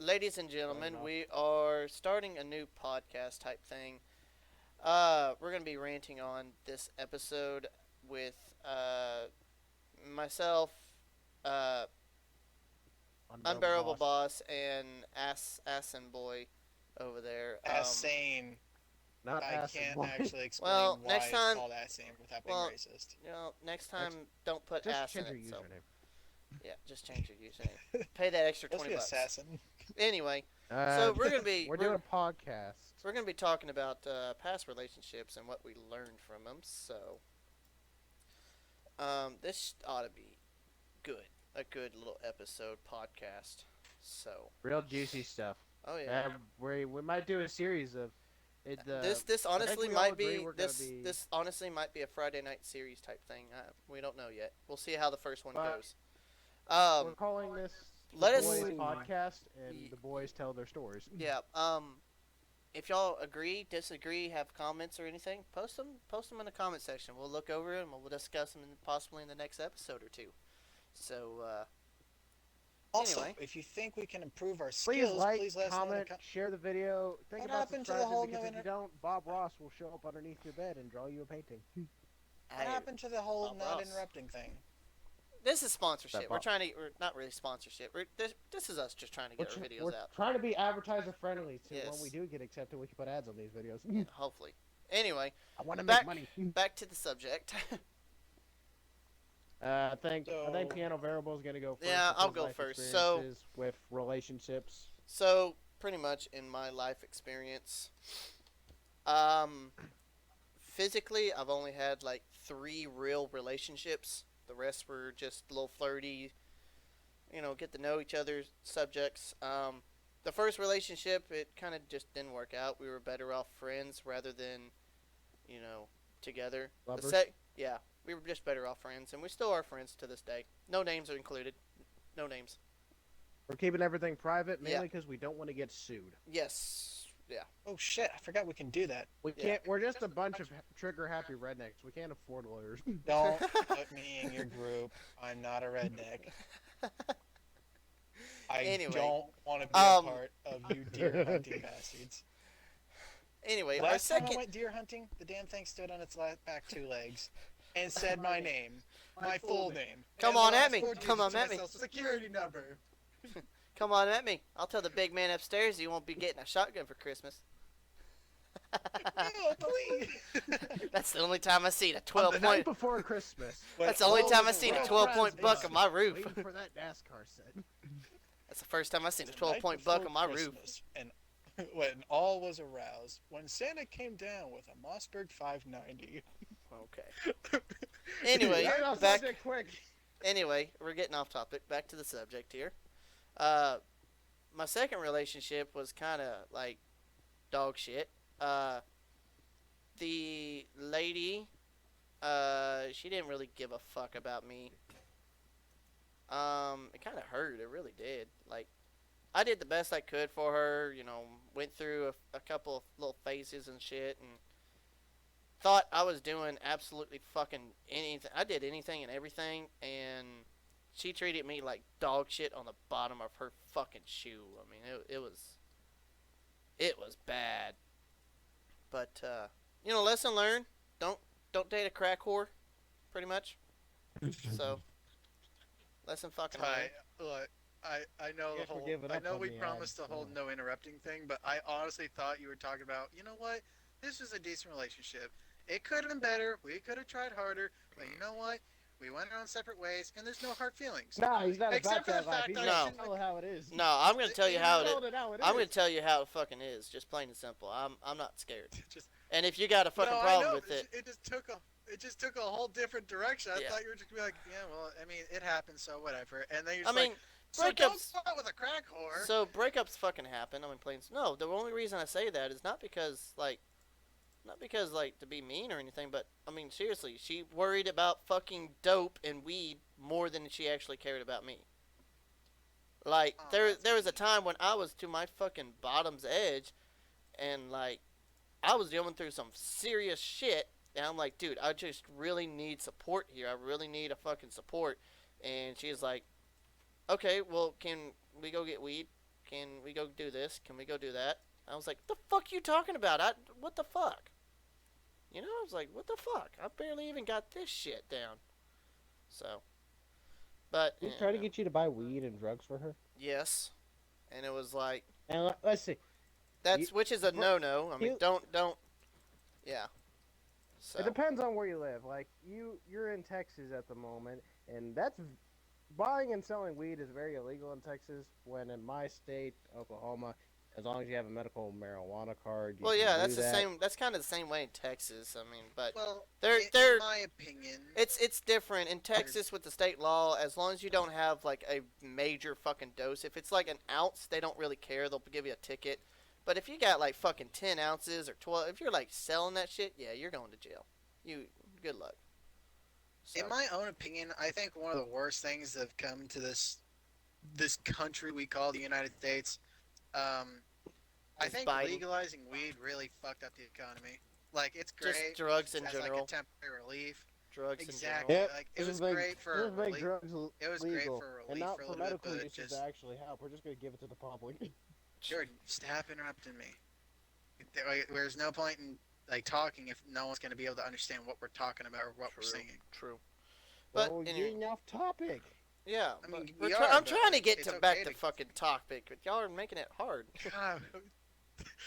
ladies and Starting gentlemen, off. we are starting a new podcast type thing. We're gonna be ranting on this episode with myself, uh, Unbearable unbearable boss. boss, and Assen boy over there. As sane. Not I acid can't boy. actually Well, explain next why it's time, called as sane without being well, racist. next Next, time don't put just ass in change your it. So username. yeah, just change your username. Pay that extra Let's 20 be bucks. assassin. Anyway, Uh, so we're gonna be we're doing a podcast. we're gonna be talking about past relationships and what we learned from them. So this ought to be good, a good little episode podcast. So, Real juicy stuff. oh yeah, We might do a series of it. this I think honestly we all might agree be we're gonna this be. this honestly might be a Friday night series type thing. We don't know yet. We'll see how the first one But goes. we're Um, calling this the let boys us, podcast, and the boys tell their stories. yeah. If y'all agree, disagree, have comments or anything, post them in the comment section. We'll look over them and we'll discuss them possibly in the next episode or two. So, Also, anyway, if you think we can improve our Please skills, like, please let us know in the comment, share the video. Think What about happened to the subscribing whole because no if you don't, Bob Ross will show up underneath your bed and draw you a painting. What happened to the whole Bob not Ross. interrupting thing? This is sponsorship. That We're Bob- trying to, we're not really sponsorship. This is us just trying to We're, get our tr- videos we're out. trying to be advertiser friendly, so Yes. when we do get accepted, we can put ads on these videos. Yeah, hopefully. Anyway, I want to back make money. back to the subject. I think Piano Variable is gonna go first. Yeah, with I'll his go life first. So- experiences with relationships. So, pretty much in my life experience, um, physically, I've only had like 3 real relationships. The rest were just a little flirty, get to know each other subjects. The first relationship, it kind of just didn't work out. We were better off friends rather than, you know, together. Lovers. Yeah, we were just better off friends, and we still are friends to this day. No names are included. No names. We're keeping everything private Yeah. mainly because we don't want to get sued. Yes. Yeah. Oh shit! I forgot we can do that. We can't. We're just a bunch of trigger happy rednecks. We can't afford lawyers. Don't put me in your group. I'm not a redneck. I Anyway, don't want to be um, a part of you deer hunting bastards. Anyway, our Last time I second. went deer hunting, the damn thing stood on its back 2 legs and said my name, my full name. Come and on the at last me. 4 Come on digits of at my me. social security number. Come on at me. I'll tell the big man upstairs you won't be getting a shotgun for Christmas. No, please. That's the only time I seen a On 12 the night point. before Christmas. That's the only time I seen a 12-point buck on my Waiting roof. for that NASCAR set. That's the first time I seen a The night 12-point buck before on my roof. Christmas, and when all was aroused, when Santa came down with a Mossberg 590. Okay. Anyway, Get off back. subject quick. Anyway, we're getting off topic. Back to the subject here. My second relationship was kind of like dog shit. The lady, she didn't really give a fuck about me. It kind of hurt. It really did. Like, I did the best I could for her. Went through a couple of little phases and shit, and thought I was doing absolutely fucking anything. I did anything and everything, and she treated me like dog shit on the bottom of her fucking shoe. I mean, it was bad. But lesson learned. Don't date a crack whore, pretty much. So, lesson fucking learned. Look, I know the Guess we're whole. giving I up know on we the promised ads. the whole no interrupting thing, but I honestly thought you were talking about. You know what? This was a decent relationship. It could have been better. We could have tried harder, but you know what? We went our own separate ways, and there's no hard feelings. Nah, he's not Except about for the that life. fact He's that I just No. tell how it is. No, I'm gonna tell you how He's it. told it how it I'm is. gonna tell you how it fucking is. Just plain and simple. I'm not scared. Just And if you got a fucking no, I problem know. with it, It just took a. It just took a whole different direction. I Yeah. thought you were just gonna be like, yeah, well, I mean, it happened, so whatever. And then you're I just mean, like, so don't breakups. go out with a crack whore. So breakups fucking happen. I mean, plain. No, the only reason I say that is not because to be mean or anything, but I mean seriously, she worried about fucking dope and weed more than she actually cared about me. Like Oh, there was a time when I was to my fucking bottom's edge, and like I was going through some serious shit, and I'm like, dude, I just really need support here. I really need a fucking support. And she's like, okay, well, can we go get weed? Can we go do this? Can we go do that? I was like, what the fuck you talking about? What the fuck? You know, I was like, what the fuck? I barely even got this shit down. So, but We try to get you to buy weed and drugs for her. yes, and it was like And let's see. You, which is a no. I mean, you, don't. Yeah. So it depends on where you live. Like you're in Texas at the moment, and that's buying and selling weed is very illegal in Texas. When in my state, Oklahoma, as long as you have a medical marijuana card, you well, can yeah, do that's the that. same. That's kind of the same way in Texas. I mean, but Well, they're in my opinion, it's different in there's Texas with the state law. As long as you don't have like a major fucking dose, if it's like an ounce, they don't really care. They'll give you a ticket. But if you got like fucking 10 ounces or 12, if you're like selling that shit, yeah, you're going to jail. You good luck. So in my own opinion, I think one of the worst things that have come to this country we call the United States. Um, I is think Biden legalizing weed really fucked up the economy. Like it's just great drugs in as like a general. temporary relief. Drugs in general. Exactly. Yep. Like it was great for Just make relief. drugs It was great legal, for and relief not for a for little bit, medical but uses to just actually help. We're just gonna give it to the public. Jordan, stop interrupting me. There's no point in like talking if no one's going to be able to understand what we're talking about or what we're True. saying. True. But Well, we're anyway, getting off topic. yeah. I But mean, we are, I'm but trying to like, get it's to okay back to to. fucking topic, but y'all are making it hard. God,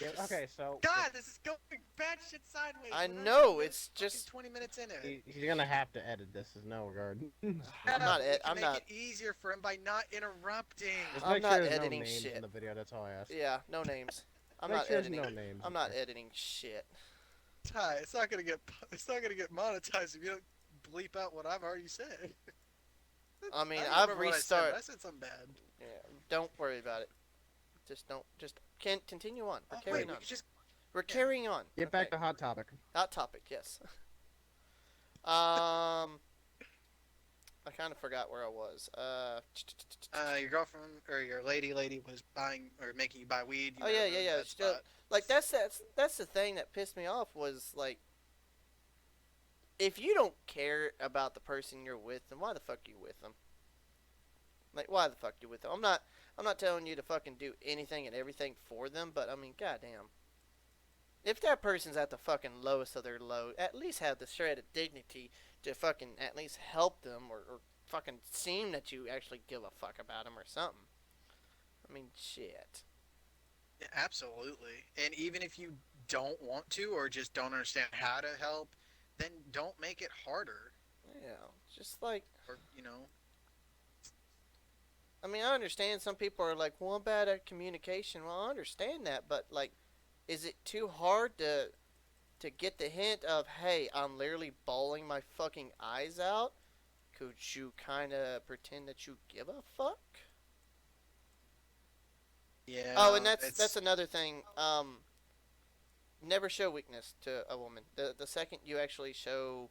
Yeah, okay, so God, this is going bad shit sideways. I We're not know, even it's fucking just 20 minutes in it. he's gonna have to edit this. Is no regard. I'm Yeah, not. but we can I'm make not. it easier for him by not interrupting. Just I'm make not sure there's editing no names shit. in the video. That's all I ask. Yeah, no names. I'm Make not sure there's editing. no names. I'm not editing shit. Ty, it's not gonna get monetized if you don't bleep out what I've already said. I mean, I don't I've remember what restarted. I said something bad. Yeah, don't worry about it. Just don't. Just can't continue on. We're Oh, carrying wait, we on. could just We're carrying on. Get back to hot topic. Hot topic. Yes. I kind of forgot where I was. your girlfriend or your lady was buying or making you buy weed. You Oh met yeah, her yeah, at yeah. that spot. Like that's the thing that pissed me off was like, if you don't care about the person you're with, then why the fuck are you with them? Like, why the fuck you with them? I'm not telling you to fucking do anything and everything for them, but I mean, goddamn. If that person's at the fucking lowest of their low, at least have the shred of dignity to fucking at least help them or fucking seem that you actually give a fuck about them or something. I mean, shit. Yeah, absolutely. And even if you don't want to or just don't understand how to help, then don't make it harder. Yeah, just like, Or I mean, I understand some people are like, well, I'm bad at communication. Well, I understand that, but like, is it too hard to get the hint of, hey, I'm literally bawling my fucking eyes out? Could you kind of pretend that you give a fuck? yeah. Oh, and that's another thing. Never show weakness to a woman. The second you actually show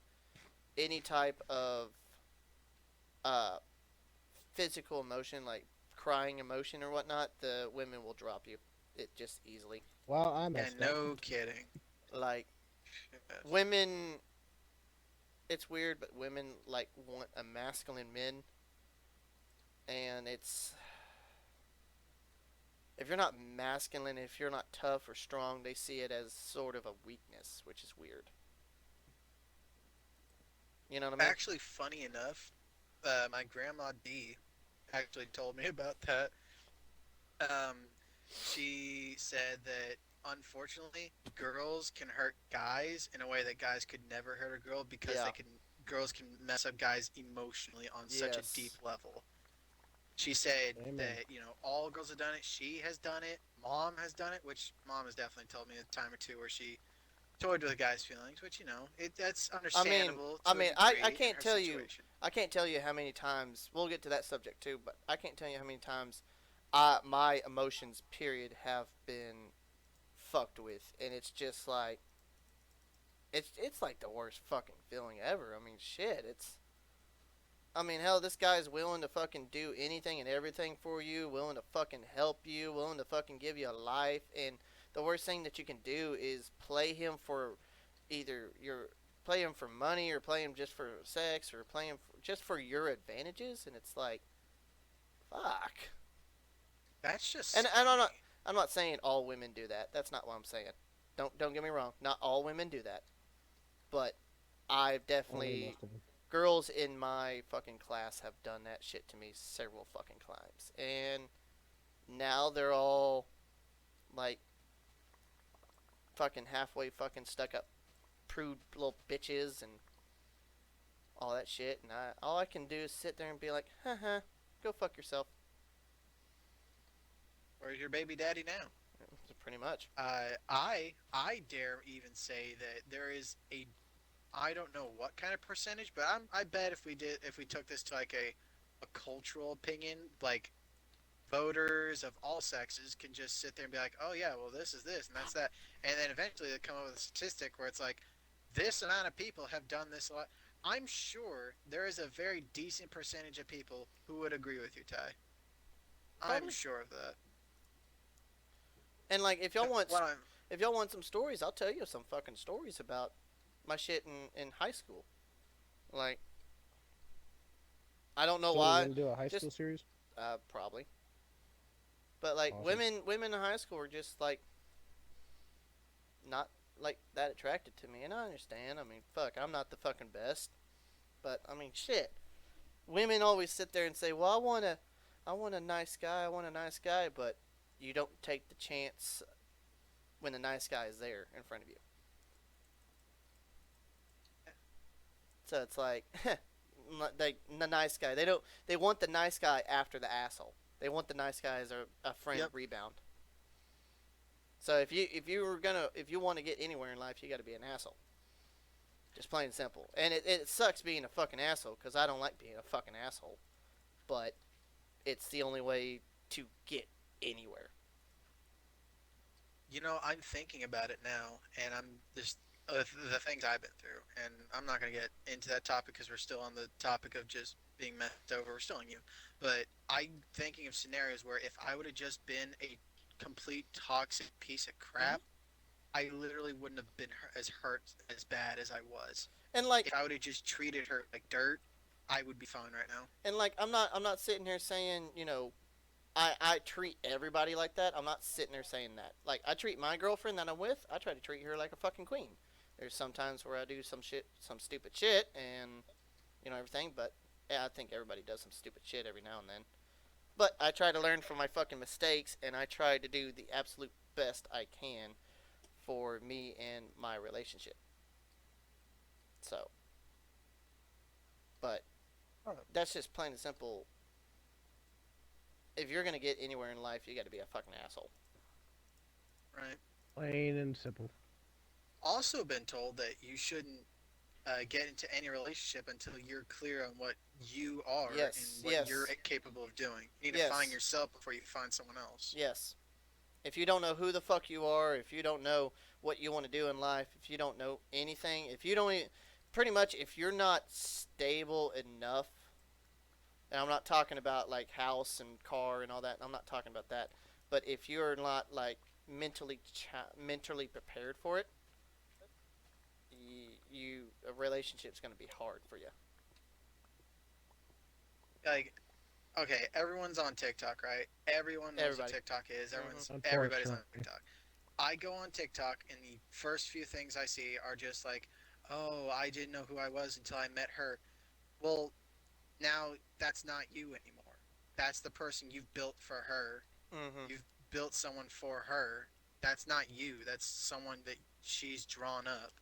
any type of uh physical emotion, like crying emotion or whatnot, the women will drop you. It just easily. Well, I Yeah, messed up. no kidding. Like Shit. women, it's weird, but women like want a masculine men, and it's if you're not masculine, if you're not tough or strong, they see it as sort of a weakness, which is weird. You know what I mean? Actually, funny enough, my grandma D actually told me about that. Um, she said that unfortunately, girls can hurt guys in a way that guys could never hurt a girl because Yeah. girls can mess up guys emotionally on such a Yes. deep level. She said Amen. that all girls have done it. She has done it. Mom has done it, which mom has definitely told me a time or two where she toyed with a guy's feelings, which that's understandable. I to a mean, degree I in can't her tell you. situation. I can't tell you how many times we'll get to that subject too, but I can't tell you how many times my emotions period have been fucked with, and it's just like it's like the worst fucking feeling ever. I mean, shit, it's. I mean, hell, this guy's willing to fucking do anything and everything for you, willing to fucking help you, willing to fucking give you a life, and the worst thing that you can do is play him for either your play him for money or play him just for sex or play him just for your advantages, and it's like, fuck. That's just And scummy. I'm not saying all women do that. That's not what I'm saying. Don't get me wrong. Not all women do that, but I've Only definitely most of them. girls in my fucking class have done that shit to me several fucking times, and now they're all like fucking halfway fucking stuck up prude little bitches and all that shit, and all I can do is sit there and be like, haha, go fuck yourself. Where's your baby daddy now? Pretty much. I dare even say that there is a, I don't know what kind of percentage, but I bet if we took this to like a cultural opinion, like voters of all sexes can just sit there and be like, oh yeah, well this is this and that's that, and then eventually they come up with a statistic where it's like, this amount of people have done this a lot. I'm sure there is a very decent percentage of people who would agree with you, Ty. I'm Probably. sure of that. And like, What I'm if y'all want some stories, I'll tell you some fucking stories about my shit in high school. Like, I don't know So, what, are you why, gonna do a high just school series? probably. But like, Awesome. women in high school were just like not like that attracted to me, and I understand. I mean, fuck, I'm not the fucking best, but I mean, shit. Women always sit there and say, "Well, I want a nice guy. I want a nice guy," but you don't take the chance when the nice guy is there in front of you. So it's like, the nice guy. They don't. They want the nice guy after the asshole. They want the nice guy as a friend Yep. rebound. So if you want to get anywhere in life, you got to be an asshole. Just plain and simple. And it sucks being a fucking asshole because I don't like being a fucking asshole. But it's the only way to get anywhere. I'm thinking about it now, and I'm just the things I've been through, and I'm not going to get into that topic because we're still on the topic of just being messed over. We're still on you, but I'm thinking of scenarios where if I would have just been a complete toxic piece of Hmm. crap, I literally wouldn't have been as hurt as bad as I was. And like If I would have just treated her like dirt, I would be fine right now. I'm not sitting here saying I treat everybody like that. I'm not sitting there saying that. Like, I treat my girlfriend that I'm with, I try to treat her like a fucking queen. There's sometimes where I do some shit, some stupid shit, and everything. But yeah, I think everybody does some stupid shit every now and then. But I try to learn from my fucking mistakes, and I try to do the absolute best I can for me and my relationship. So, but that's just plain and simple. If you're gonna get anywhere in life, you got to be a fucking asshole. Right. Plain and simple. Also, been told that you shouldn't get into any relationship until you're clear on what you are and Yes, what you're yes, capable of doing. You need to find yes, yourself before you find someone else. yes. If you don't know who the fuck you are, if you don't know what you want to do in life, if you don't know anything, if you don't even, pretty much, if you're not stable enough, and I'm not talking about like house and car and all that, I'm not talking about that, but if you're not like mentally prepared for it, a relationship's going to be hard for you. Like, okay, everyone's on TikTok, right? Everyone knows what Everybody. TikTok is. Hmm. Everybody's on Unfortunately. TikTok. I go on TikTok, and the first few things I see are just like, "Oh, I didn't know who I was until I met her." Well, now that's not you anymore. That's the person you've built for her. Hmm. You've built someone for her. That's not you. That's someone that she's drawn up.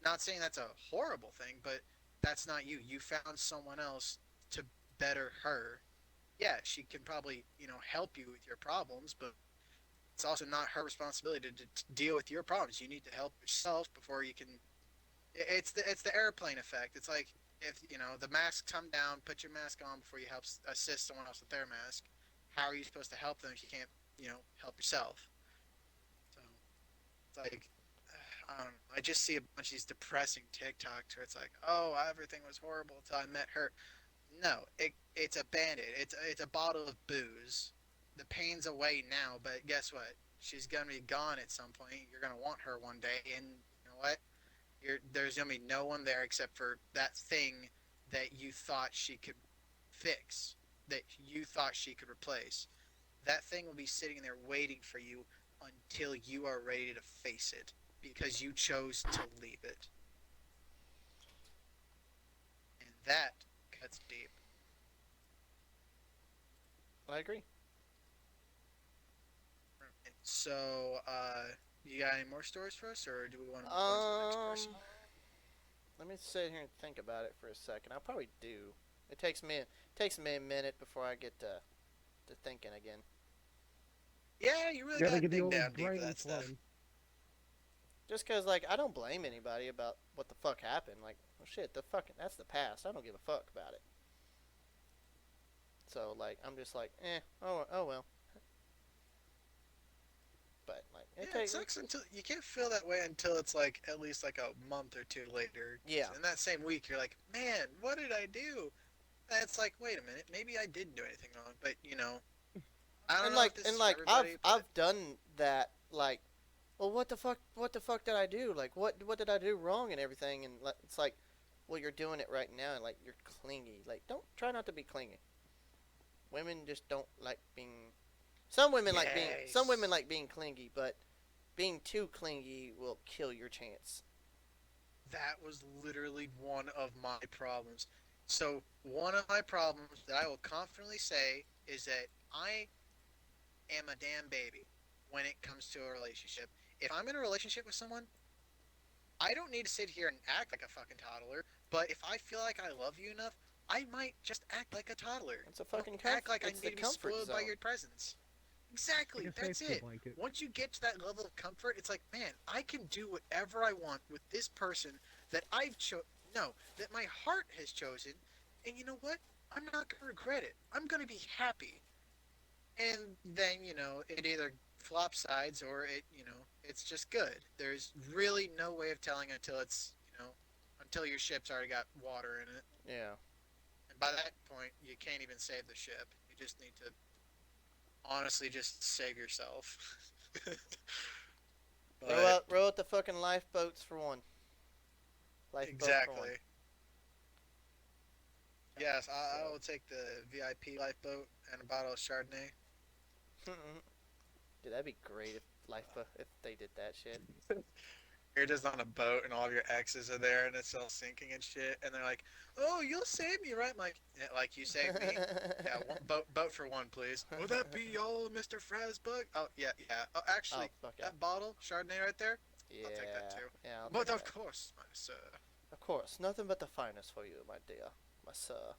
Not saying that's a horrible thing, but that's not you. You found someone else to better her. Yeah, she can probably, help you with your problems, but it's also not her responsibility to deal with your problems. You need to help yourself before you can. It's the airplane effect. It's like, if the masks come down, put your mask on before you help assist someone else with their mask. How are you supposed to help them if you can't, help yourself? So it's like, I don't know. I just see a bunch of these depressing TikToks where it's like, oh, everything was horrible until I met her. No, it's a bandit. It's a bottle of booze. The pain's away now, but guess what? She's gonna be gone at some point. You're gonna want her one day, and you know what? There's gonna be no one there except for that thing that you thought she could fix, that you thought she could replace. that thing will be sitting there waiting for you until you are ready to face it because you chose to leave it. And that cuts deep. I agree. Right. So, you got any more stories for us, or do we want to move on to the next Um, person? Let me sit here and think about it for a second. I probably do. It takes me a minute before I get to thinking again. Yeah, you really Gotta got to get the dig old down deep for brain that stuff. flowing. Just cause like I don't blame anybody about what the fuck happened. Like, well, shit, the fucking that's the past. I don't give a fuck about it. So like I'm just like, oh well. But like it Yeah, it take sucks until you can't feel that way until it's like at least like a month or two later. yeah. 'Cause in that same week, you're like, man, what did I do? And it's like, wait a minute, maybe I didn't do anything wrong. But I don't And know like if this and is for like I've everybody, but I've done that like well what the fuck did I do? Like what did I do wrong and everything and like, it's like well you're doing it right now and like you're clingy. Like don't try not to be clingy. Women just don't like being some women yes, like being clingy, but being too clingy will kill your chance. that was literally one of my problems. So one of my problems that I will confidently say is that I am a damn baby when it comes to a relationship. If I'm in a relationship with someone, I don't need to sit here and act like a fucking toddler, but if I feel like I love you enough, I might just act like a toddler. It's a Don't fucking act like I it's need the to be comfort spoiled by zone. your presence. Like Exactly, a that's safety it. blanket. Once you get to that level of comfort, it's like, man, I can do whatever I want with this person that no, that my heart has chosen, and you know what? I'm not gonna regret it. I'm gonna be happy. And then it either flops sides or it's just good. There's really no way of telling until your ship's already got water in it, Yeah. and by that point you can't even save the ship. You just need to honestly just save yourself. But Row out the fucking lifeboats for one. Lifeboat for one. exactly, yes, I will take the VIP lifeboat and a bottle of Chardonnay. Dude, that'd be great if lifeboat if they did that shit. You're just on a boat and all of your exes are there and it's all sinking and shit. And they're like, "Oh, you'll save me, right?" I'm like, yeah, like you saved me. Yeah, boat for one, please. Will that be all, Mr. Frasbug? Oh yeah, yeah. Oh, Oh actually, fuck yeah. that bottle Chardonnay right there, I'll take that Yeah. too. Yeah, I'll But take of that. course, my sir. Of course, nothing but the finest for you, my dear, my sir.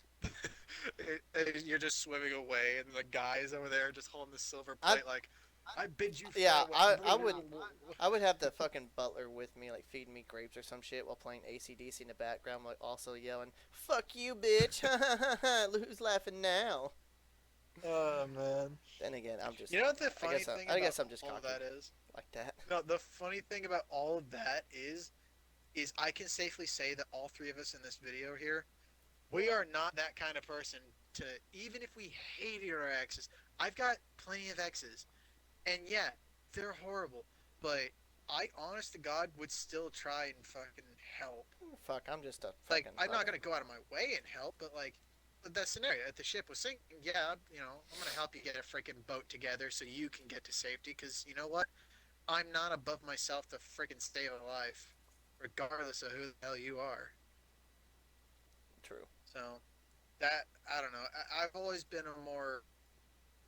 You're just swimming away, and the guys over there just holding the silver I plate, like, I bid you yeah, farewell. I would have the fucking butler with me, like feeding me grapes or some shit while playing ACDC in the background, like also yelling, "Fuck you, bitch!" Who's laughing now? Oh man. Then again, I'm just, You know what the funny thing I about guess I'm just all of cocky that is? like that. No, the funny thing about all of that is I can safely say that all three of us in this video here, we are not that kind of person to even if we hated our exes. I've got plenty of exes, and yeah, they're horrible, but I honest to God would still try and fucking help. Fuck, I'm just a Like fucking I'm not gonna go out of my way and help, but like that scenario, if the ship was sinking, yeah, I'm gonna help you get a freaking boat together so you can get to safety. Because you know what? I'm not above myself to freaking stay alive, regardless of who the hell you are. true. So that I don't know. I've always been a more,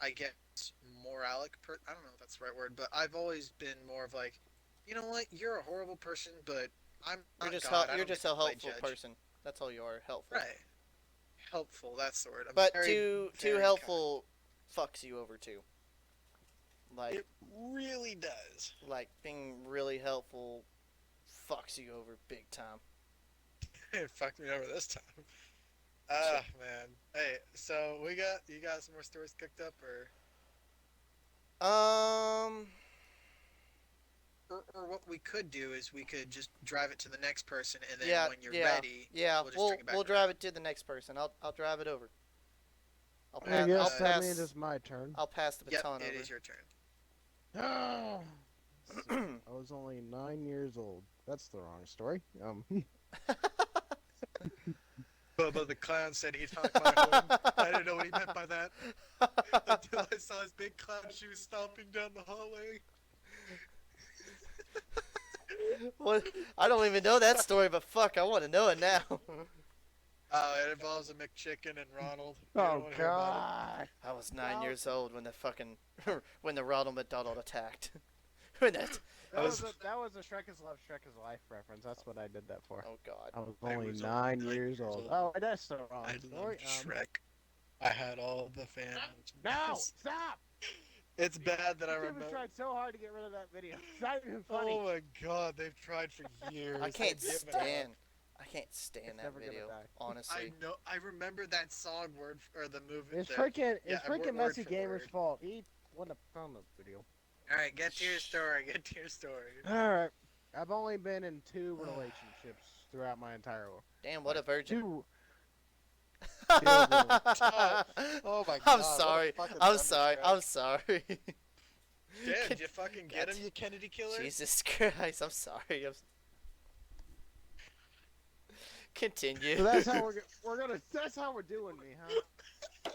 I guess, I don't know if that's the right word, but I've always been more of like, you know what? You're a horrible person, but I'm not God. I You're don't get just to a play helpful judge. person. That's all you are, helpful. Right. Helpful. That's the word. I'm But very, too very kind. helpful fucks you over too. Like It really does. being really helpful fucks you over big time. It fucked me over this time. Shit. Ah, man. Hey, so you got some more stories cooked up, Um. or what we could do is we could just drive it to the next person, and then Yeah. when you're Yeah. ready, Yeah. we'll just bring it back We'll drive around. it to the next person. I'll drive it over. All right. I guess that means it's my turn. I'll pass the Yep, baton it over. is your turn. Ah, let's see. I was only 9 years old. That's the wrong story. Bubba the clown said he'd honk my horn. I didn't know what he meant by that I saw his big clown shoes stomping down the hallway. What? I don't even know that story, but fuck, I want to know it now. It involves a McChicken and Ronald. You don't Oh want to hear about it. God. I was 9 years That, old when the fucking when the Ronald McDonald attacked. when that? I was that was a Shrek is Love, Shrek is Life reference. That's what I did that for. Oh God. I was I only was 9 years old. Oh, that's the wrong I story. loved Shrek. I had all the fans. No, stop! It's bad that I YouTubers remember. tried so hard to get rid of that video. It's not even funny. Oh my god, they've tried for years. I can't They've given up. stand. I can't stand It's that never gonna video. die. Honestly. I know. I remember that song word or the movie. It's the- freaking, yeah, it's freaking word Messy for Gamer's word. fault. He wouldn't have found the video. All right, get to your story. Get to your story. All right, I've only been in 2 relationships throughout my entire life. Damn, what a virgin. 2. Oh my god. I'm what a sorry. fucking I'm sorry. thunderstruck. I'm sorry. Damn, did you fucking get him, you Kennedy killer? Jesus Christ, I'm sorry. Continue. So that's how we're gonna. That's how we're doing me, huh?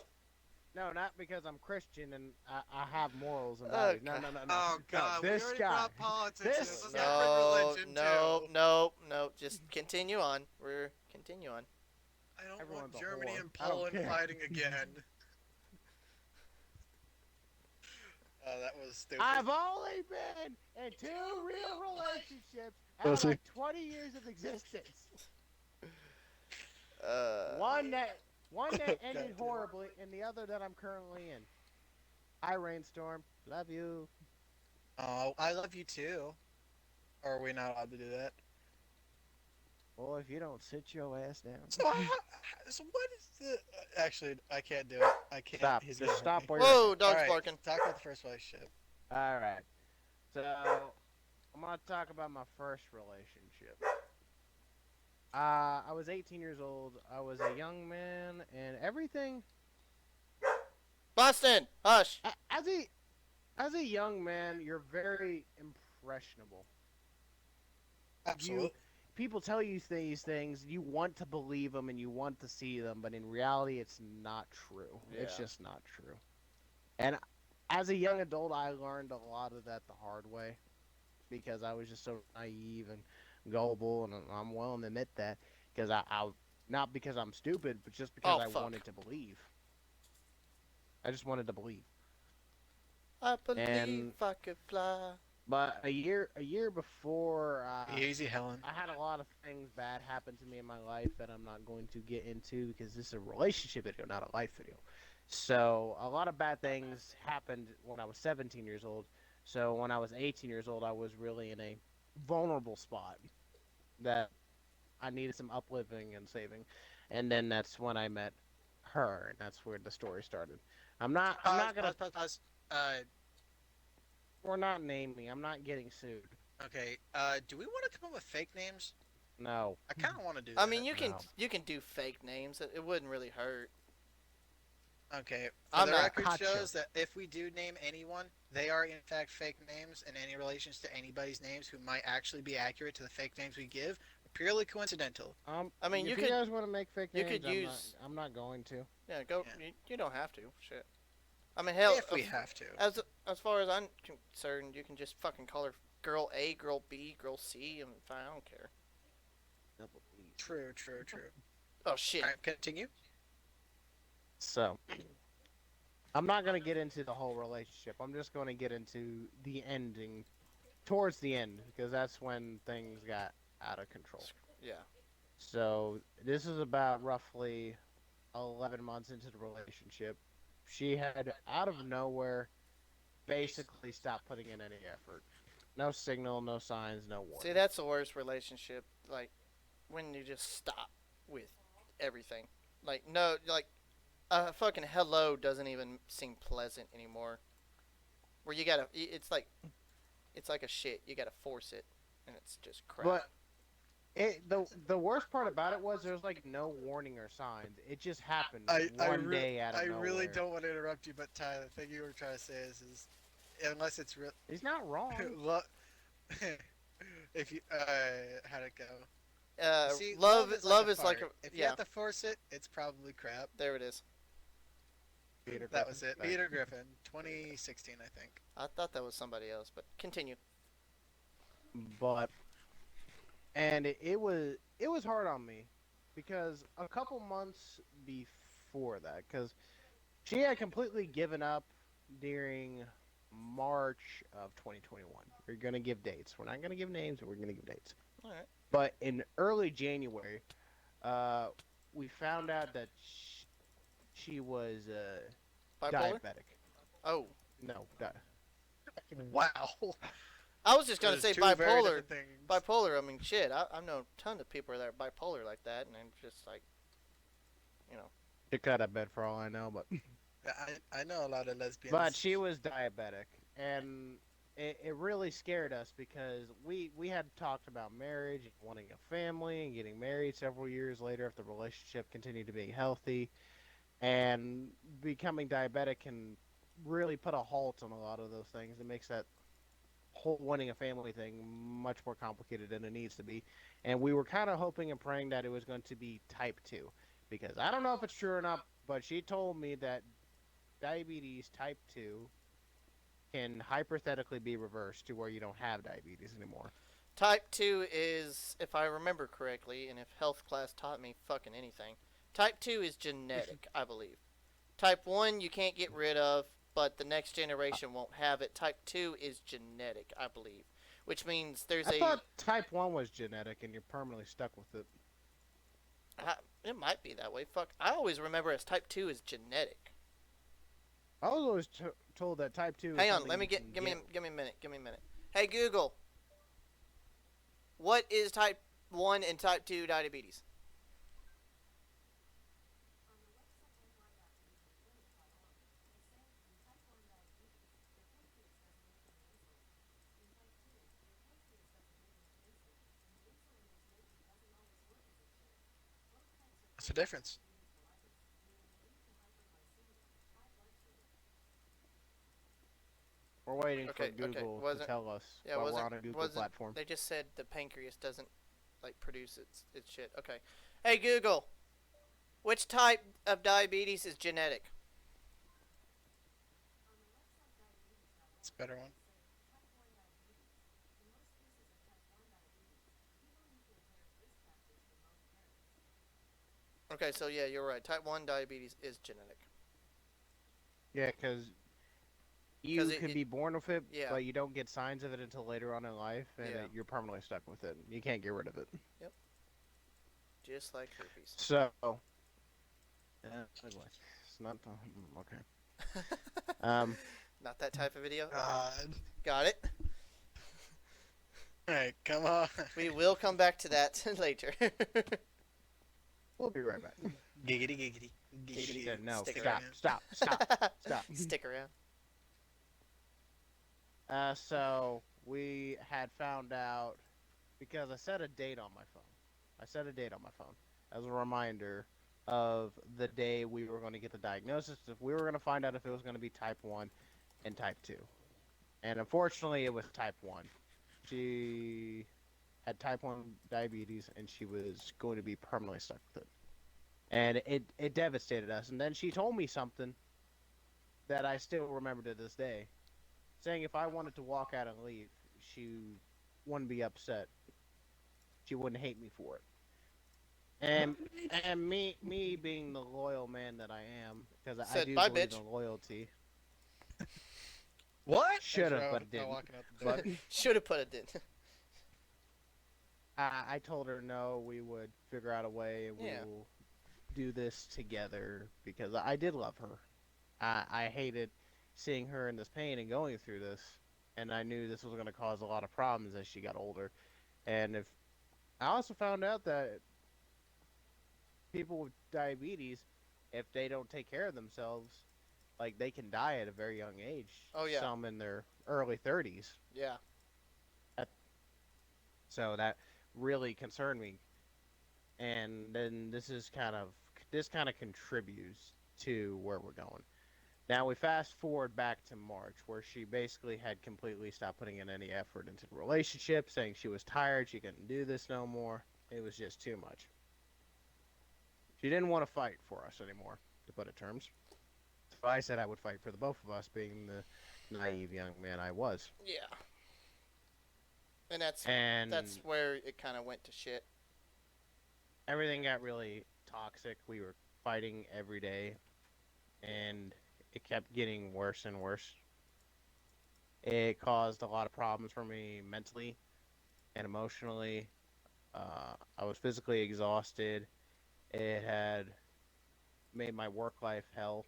No, not because I'm Christian and I have morals and values. No, no, no, no. Oh god, no, we this already guy. brought politics. in. This- Let's not No, bring religion no, too. no. Just continue on. We're continue on. I don't Everyone's want a Germany whore. and I don't Poland care. fighting again. That was stupid. I've only been in 2 real relationships out Pussy. of like 20 years of existence. Uh. One that ended Goddamn. horribly, and the other that I'm currently in. Hi, Rainstorm. Love you. Oh, I love you too. Or are we not allowed to do that? Well, if you don't sit your ass down. So, so what is the? Actually, I can't do it. I can't. Stop. He's Just gonna hit stop me. where you're Whoa, at. dog's All right, barking. Talk about the first relationship. All right. So, I'm going to talk about my first relationship. I was 18 years old. I was a young man, and everything. Boston, hush. As a young man, you're very impressionable. Absolutely. People tell you these things, you want to believe them and you want to see them, but in reality, it's not true. It's Yeah. just not true. And as a young adult, I learned a lot of that the hard way because I was just so naive and gullible, and I'm willing to admit that because I not because I'm stupid, but just because Oh, I fuck. wanted to believe. I just wanted to believe. I believe And- I could fly. But a year before, Easy, Helen. I had a lot of things bad happen to me in my life that I'm not going to get into because this is a relationship video, not a life video. So a lot of bad things happened when I was 17 years old. So when I was 18 years old, I was really in a vulnerable spot that I needed some uplifting and saving. And then that's when I met her, and that's where the story started. I'm not gonna. Pause. We're not naming. I'm not getting sued. Okay. Do we want to come up with fake names? No. I kind of want to do that. I mean, you can No. you can do fake names. It wouldn't really hurt. Okay. I'm The not- record Gotcha. shows that if we do name anyone, they are in fact fake names, and any relations to anybody's names who might actually be accurate to the fake names we give are purely coincidental. I mean, if you you could- guys want to make fake you names, could use- I'm not going to. Yeah, go. Yeah. You don't have to. Shit. I mean, hell, if we have to. as far as I'm concerned, you can just fucking call her girl A, girl B, girl C, and fine, I don't care. True. Oh shit. All right, continue. So, I'm not going to get into the whole relationship. I'm just going to get into the ending, towards the end, because that's when things got out of control. Yeah. So, this is about roughly 11 months into the relationship. She had, out of nowhere, basically stopped putting in any effort. No signal, no signs, no warning. See, that's the worst relationship. Like, when you just stop with everything. Like, no, like, fucking hello doesn't even seem pleasant anymore. Where you gotta, it's like a shit. You gotta force it, and it's just crap. But the worst part about it was there was like no warning or signs. It just happened one day out of nowhere. I really don't want to interrupt you, but Ty, the thing you were trying to say is unless it's real. He's not wrong. If you how'd it go? See, love is love is fart. like a If you yeah. have to force it, it's probably crap. There it is. Peter That Griffin. was it. Thanks. Peter Griffin, 2016, I think. I thought that was somebody else, but continue. But and it was hard on me because a couple months before that, because she had completely given up during March of 2021. We're gonna give dates. We're not gonna give names, but we're gonna give dates. All right. But in early January, uh, we found out that she was Bipolar? diabetic. Oh, No, Wow. I was just gonna Those say two very bipolar. different things. Bipolar. I mean, shit. I know a ton of people that are bipolar like that, and I'm just like, you know. she cut out bed for all I know, but I know a lot of but lesbians. she was diabetic, and it really scared us because we had talked about marriage and wanting a family and getting married several years later if the relationship continued to be healthy, and becoming diabetic can really put a halt on a lot of those things. It makes that whole wanting a family thing much more complicated than it needs to be. And we were kind of hoping and praying that it was going to be type 2 because I don't know if it's true or not, but she told me that diabetes type 2 can hypothetically be reversed to where you don't have diabetes anymore. Type 2 is, if I remember correctly, and if health class taught me fucking anything, type 2 is genetic, I believe. Type 1 you can't get rid of, but the next generation won't have it. Type 2 is genetic, I believe. Which means there's I a. thought type 1 was genetic and you're permanently stuck with it. It might be that way. Fuck. I always remember as type 2 is genetic. I was always told that type 2 is Hang on, something let me you get. can Give me. get. Give me a minute. Give me a minute. Hey Google, what is type 1 and type 2 diabetes? What's the difference? We're waiting for Okay. Okay. Google to Wasn't. tell us Yeah. while we're Wasn't. on a Google Wasn't. platform. They just said the pancreas doesn't like produce its shit. Okay. Hey Google, which type of diabetes is genetic? It's a better one. Okay, so yeah, you're right. Type 1 diabetes is genetic. Yeah, because Because you it, can it. be born with it, Yeah. but you don't get signs of it until later on in life, and Yeah. you're permanently stuck with it. You can't get rid of it. Yep. Just like herpes. So, anyway, it's not okay. Um, Not that type of video? Okay. God. Got it. Alright, come on. We will come back to that later. we'll be right back. Giggity, giggity. Giggity. Yeah, no, Stick stop, around. stop, stop, stop. Stick around. So we had found out because I set a date on my phone. I set a date on my phone as a reminder of the day we were going to get the diagnosis. If we were going to find out if it was going to be type 1 and type 2. And unfortunately, it was type 1. She had type 1 diabetes and she was going to be permanently stuck with it. And it devastated us. And then she told me something that I still remember to this day, saying if I wanted to walk out and leave, she wouldn't be upset. She wouldn't hate me for it. And me being the loyal man that I am, because I Said do bye, believe bitch. in loyalty. What? Should have, As but you're didn't. walking out the door. But Should have put it in. I told her no, we would figure out a way and we Yeah. will do this together because I did love her. I hated seeing her in this pain and going through this, and I knew this was going to cause a lot of problems as she got older. And if I also found out that people with diabetes, if they don't take care of themselves, like they can die at a very young age. Oh, yeah. Some in their early 30s. Yeah. So that really concerned me. And then this kind of contributes to where we're going. Now we fast forward back to March, where she basically had completely stopped putting in any effort into the relationship, saying she was tired, she couldn't do this no more. It was just too much. She didn't want to fight for us anymore, to put it terms. So I said I would fight for the both of us, being the naive young man I was. Yeah, and that's And where it kind of went to shit. everything got really toxic. We were fighting every day, and it kept getting worse and worse. It caused a lot of problems for me mentally and emotionally. I was physically exhausted. It had made my work life hell.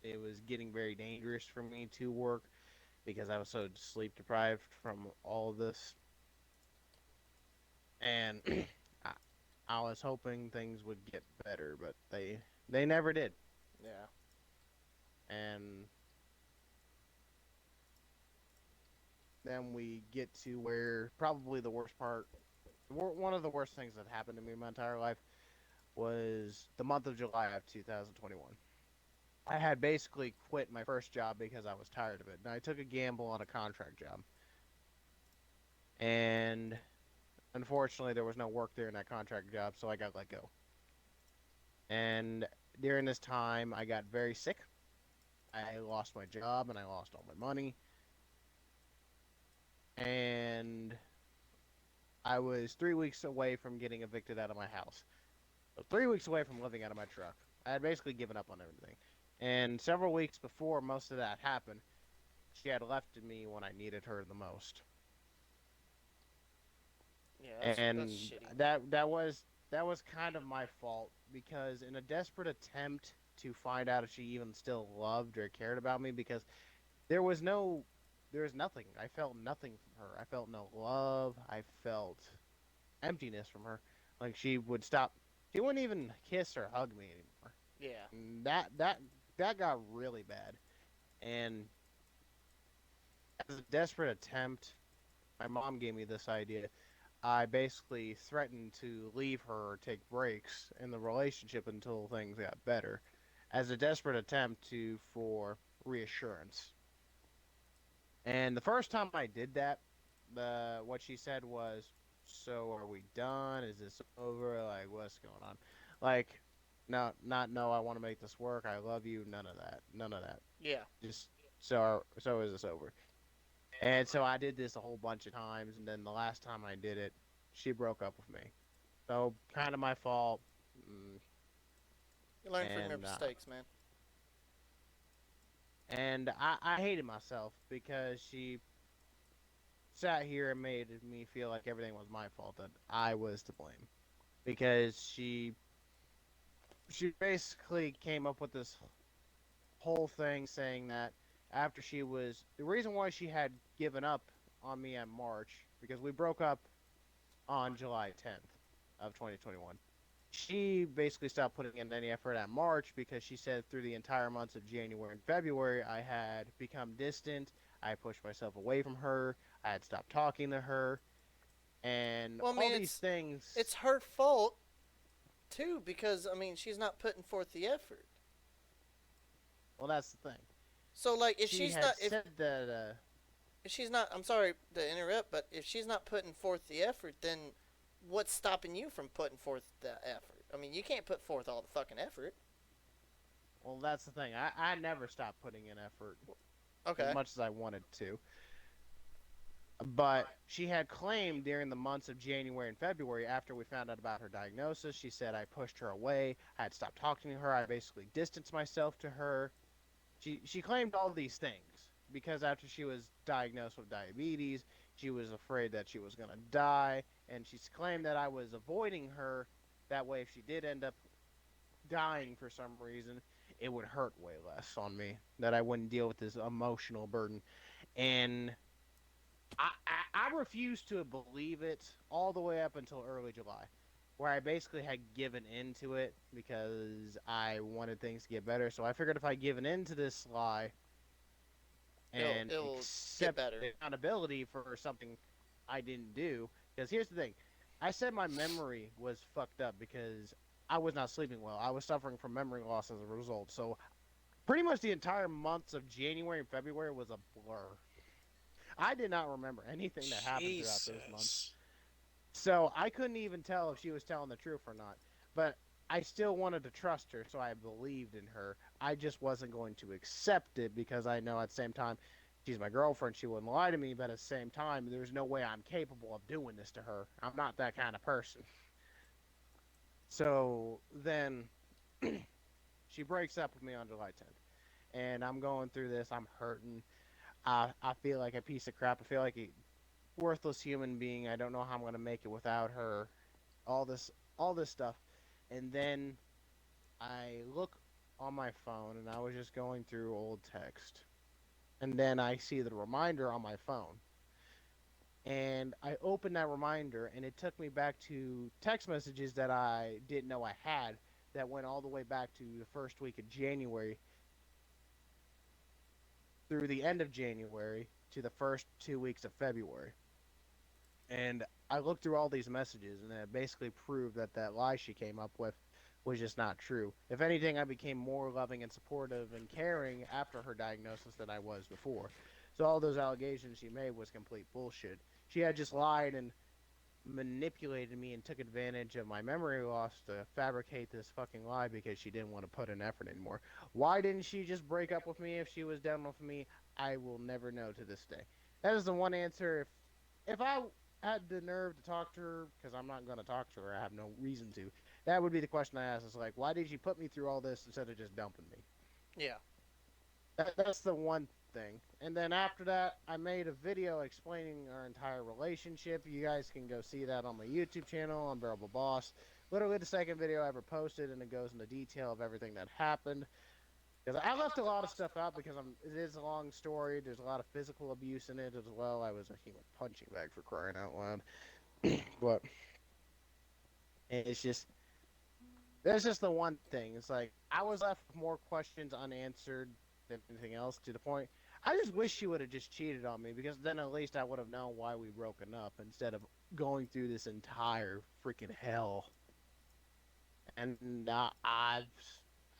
It was getting very dangerous for me to work because I was so sleep deprived from all of this. And I, I was hoping things would get better, but they never did. Yeah. And then we get to where probably the worst part, one of the worst things that happened to me in my entire life was the month of July of 2021. I had basically quit my first job because I was tired of it. And I took a gamble on a contract job. And unfortunately, there was no work there in that contract job, so I got let go. And during this time, I got very sick. I lost my job and I lost all my money. And I was 3 weeks away from getting evicted out of my house. So 3 weeks away from living out of my truck. I had basically given up on everything. And several weeks before most of that happened, she had left me when I needed her the most. Yeah, that's And shitty. that was kind of my fault because in a desperate attempt to find out if she even still loved or cared about me, because there was no there was nothing. I felt nothing from her. I felt no love. I felt emptiness from her. Like she wouldn't even kiss or hug me anymore. Yeah. And that got really bad. And as a desperate attempt, my mom gave me this idea. I basically threatened to leave her or take breaks in the relationship until things got better, as a desperate attempt to for reassurance. And the first time I did that, the what she said was, "So are we done? Is this over? Like what's going on?" Like, no, not no. I want to make this work. I love you. None of that. None of that. Yeah. Just so is this over? And so I did this a whole bunch of times, and then the last time I did it, she broke up with me. So kind of my fault. Mm, You learn from your and mistakes, man. I hated myself because she sat here and made me feel like everything was my fault, that I was to blame, because she basically came up with this whole thing saying that after she was the reason why she had given up on me in March, because we broke up on July 10th of 2021. She basically stopped putting in any effort at March because she said through the entire months of January and February, I had become distant. I pushed myself away from her. I had stopped talking to her. And Well, I all mean, these it's things, her fault too because I mean she's not putting forth the effort. well, that's the thing. So like She had said that, if she's not, I'm sorry to interrupt, but if she's not putting forth the effort, then what's stopping you from putting forth the effort? I mean, you can't put forth all the fucking effort. well, that's the thing. I never stopped putting in effort as Okay. much as I wanted to. But she had claimed during the months of January and February, after we found out about her diagnosis, she said I pushed her away. I had stopped talking to her. I basically distanced myself to her. She claimed all these things because after she was diagnosed with diabetes, she was afraid that she was going to die, and she's claimed that I was avoiding her. That way, if she did end up dying for some reason, it would hurt way less on me. That I wouldn't deal with this emotional burden. And I refused to believe it all the way up until early July, where I basically had given into it because I wanted things to get better. So I figured if I given into this lie and It'll get accept better. accountability for something I didn't do, because here's the thing, I said my memory was fucked up because I was not sleeping well. I was suffering from memory loss as a result. So pretty much the entire months of January and February was a blur. I did not remember anything that happened throughout those months. Jesus. So I couldn't even tell if she was telling the truth or not. But I still wanted to trust her, so I believed in her. I just wasn't going to accept it because I know at the same time she's my girlfriend, she wouldn't lie to me, but at the same time, there's no way I'm capable of doing this to her. I'm not that kind of person. So then she breaks up with me on July 10th. And I'm going through this. I'm hurting. I feel like a piece of crap. I feel like a worthless human being. I don't know how I'm going to make it without her. All this, all this stuff. And then I look on my phone and I was just going through old text. And then I see the reminder on my phone. And I opened that reminder and it took me back to text messages that I didn't know I had that went all the way back to the first week of January through the end of January to the first 2 weeks of February. And I looked through all these messages and it basically proved that that lie she came up with was just not true. If anything, I became more loving and supportive and caring after her diagnosis than I was before. So all those allegations she made was complete bullshit. She had just lied and manipulated me and took advantage of my memory loss to fabricate this fucking lie because she didn't want to put in effort anymore. Why didn't she just break up with me if she was done with me? I will never know to this day. That is the one answer. If I had the nerve to talk to her, because I'm not going to talk to her, I have no reason to. That would be the question I ask. Is like, why did you put me through all this instead of just dumping me? Yeah. That's the one thing. And then after that, I made a video explaining our entire relationship. You guys can go see that on my YouTube channel, Unbearable Boss. Literally the second video I ever posted, and it goes into detail of everything that happened. Because I left a lot of stuff out because it is a long story. There's a lot of physical abuse in it as well. I was a human punching bag for crying out loud. But it's just there's just the one thing. It's like I was left with more questions unanswered than anything else. To the point, I just wish she would have just cheated on me because then at least I would have known why we broken up instead of going through this entire freaking hell. And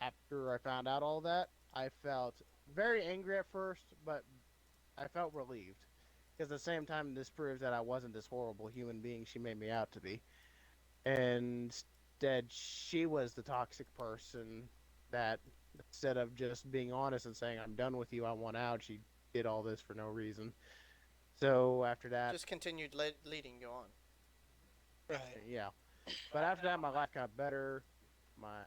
after I found out all that, I felt very angry at first, but I felt relieved because at the same time, this proves that I wasn't this horrible human being she made me out to be. And instead, she was the toxic person that instead of just being honest and saying I'm done with you, I want out, she did all this for no reason. So after that, Just continued leading you on. Right. yeah. But after that, my life got better.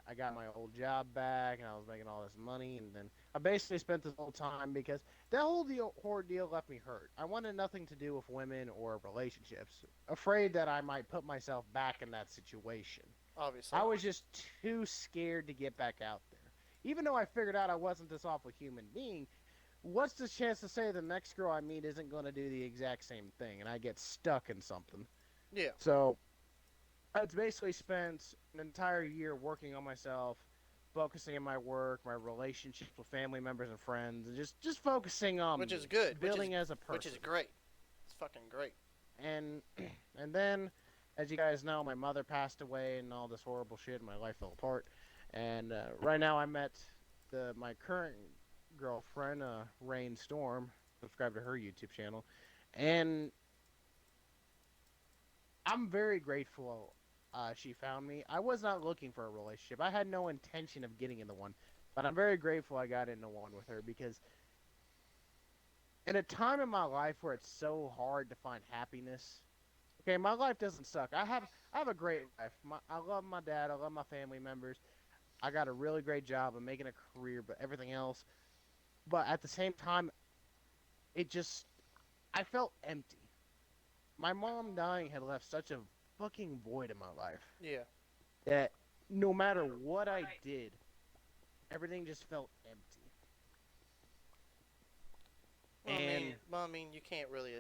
I got my old job back, and I was making all this money. And then I basically spent this whole time because that whole ordeal left me hurt. I wanted nothing to do with women or relationships, afraid that I might put myself back in that situation. Obviously. I was just too scared to get back out there. Even though I figured out I wasn't this awful human being, what's the chance to say the next girl I meet isn't going to do the exact same thing and I get stuck in something? Yeah. So I basically spent an entire year working on myself, focusing on my work, my relationships with family members and friends, and just focusing on Which is me, good. building as a Which is person. great. It's fucking great. And and then, as you guys know, my mother passed away and all this horrible shit, and my life fell apart. And right now, I met my current girlfriend, Rain Storm. Subscribe to her YouTube channel, and I'm very grateful she found me. I was not looking for a relationship. I had no intention of getting into one, but I'm very grateful I got into one with her because in a time in my life where it's so hard to find happiness. Okay, my life doesn't suck. I have a great life. I love my dad. I love my family members. I got a really great job. I'm making a career, but everything else. But at the same time, it just I felt empty. My mom dying had left such a fucking void in my life Yeah. that no matter what I did, everything just felt empty. And Well, I mean, you can't really,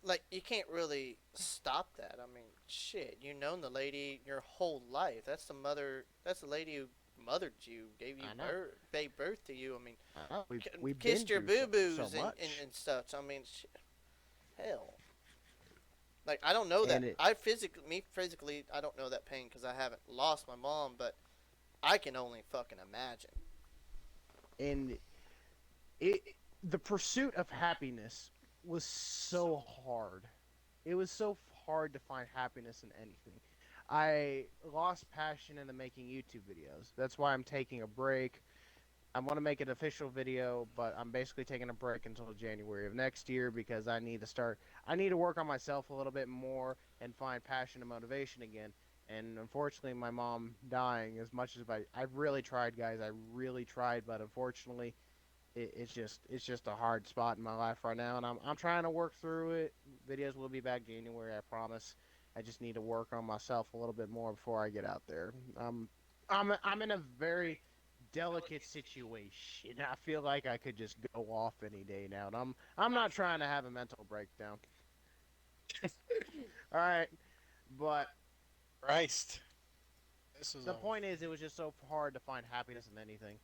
like, you can't really stop that. I mean, shit, you've known the lady your whole life. That's the mother. That's the lady who mothered you, gave you I know, birth, gave birth to you. I mean, I know we've been kissed your through boo so boos much, and stuff. I mean, hell. Like, I don't know that. and it Me physically, I don't know that pain because I haven't lost my mom, but I can only fucking imagine. and it the pursuit of happiness was so hard. It was so hard to find happiness in anything. I lost passion into making YouTube videos. That's why I'm taking a break. I want to make an official video, but I'm basically taking a break until January of next year because I need to start. I need to work on myself a little bit more and find passion and motivation again. And unfortunately, my mom dying, as much as I really tried, guys, I really tried, but unfortunately, it's just a hard spot in my life right now, and I'm trying to work through it. Videos will be back January, I promise. I just need to work on myself a little bit more before I get out there. I'm in a very delicate situation. I feel like I could just go off any day now, and I'm not trying to have a mental breakdown. All right, but Christ, this was the a point is, it was just so hard to find happiness in anything.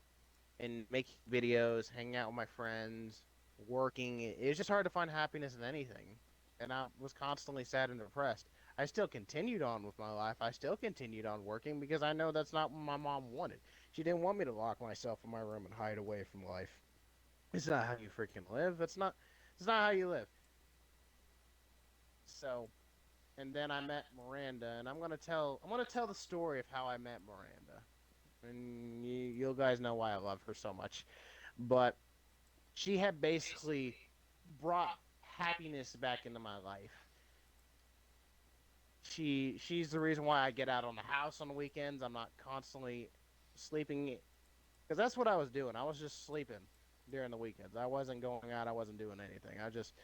And making videos, hanging out with my friends, working. It was just hard to find happiness in anything. And I was constantly sad and depressed. I still continued on with my life. I still continued on working because I know that's not what my mom wanted. She didn't want me to lock myself in my room and hide away from life. It's not how you freaking live. It's not how you live. So, and then I met Miranda, and I'm gonna tell the story of how I met Miranda. And you guys know why I love her so much. But she had basically brought happiness back into my life. She's the reason why I get out on the house on the weekends. I'm not constantly sleeping because that's what I was doing. I was just sleeping during the weekends. I wasn't going out. I wasn't doing anything. I was just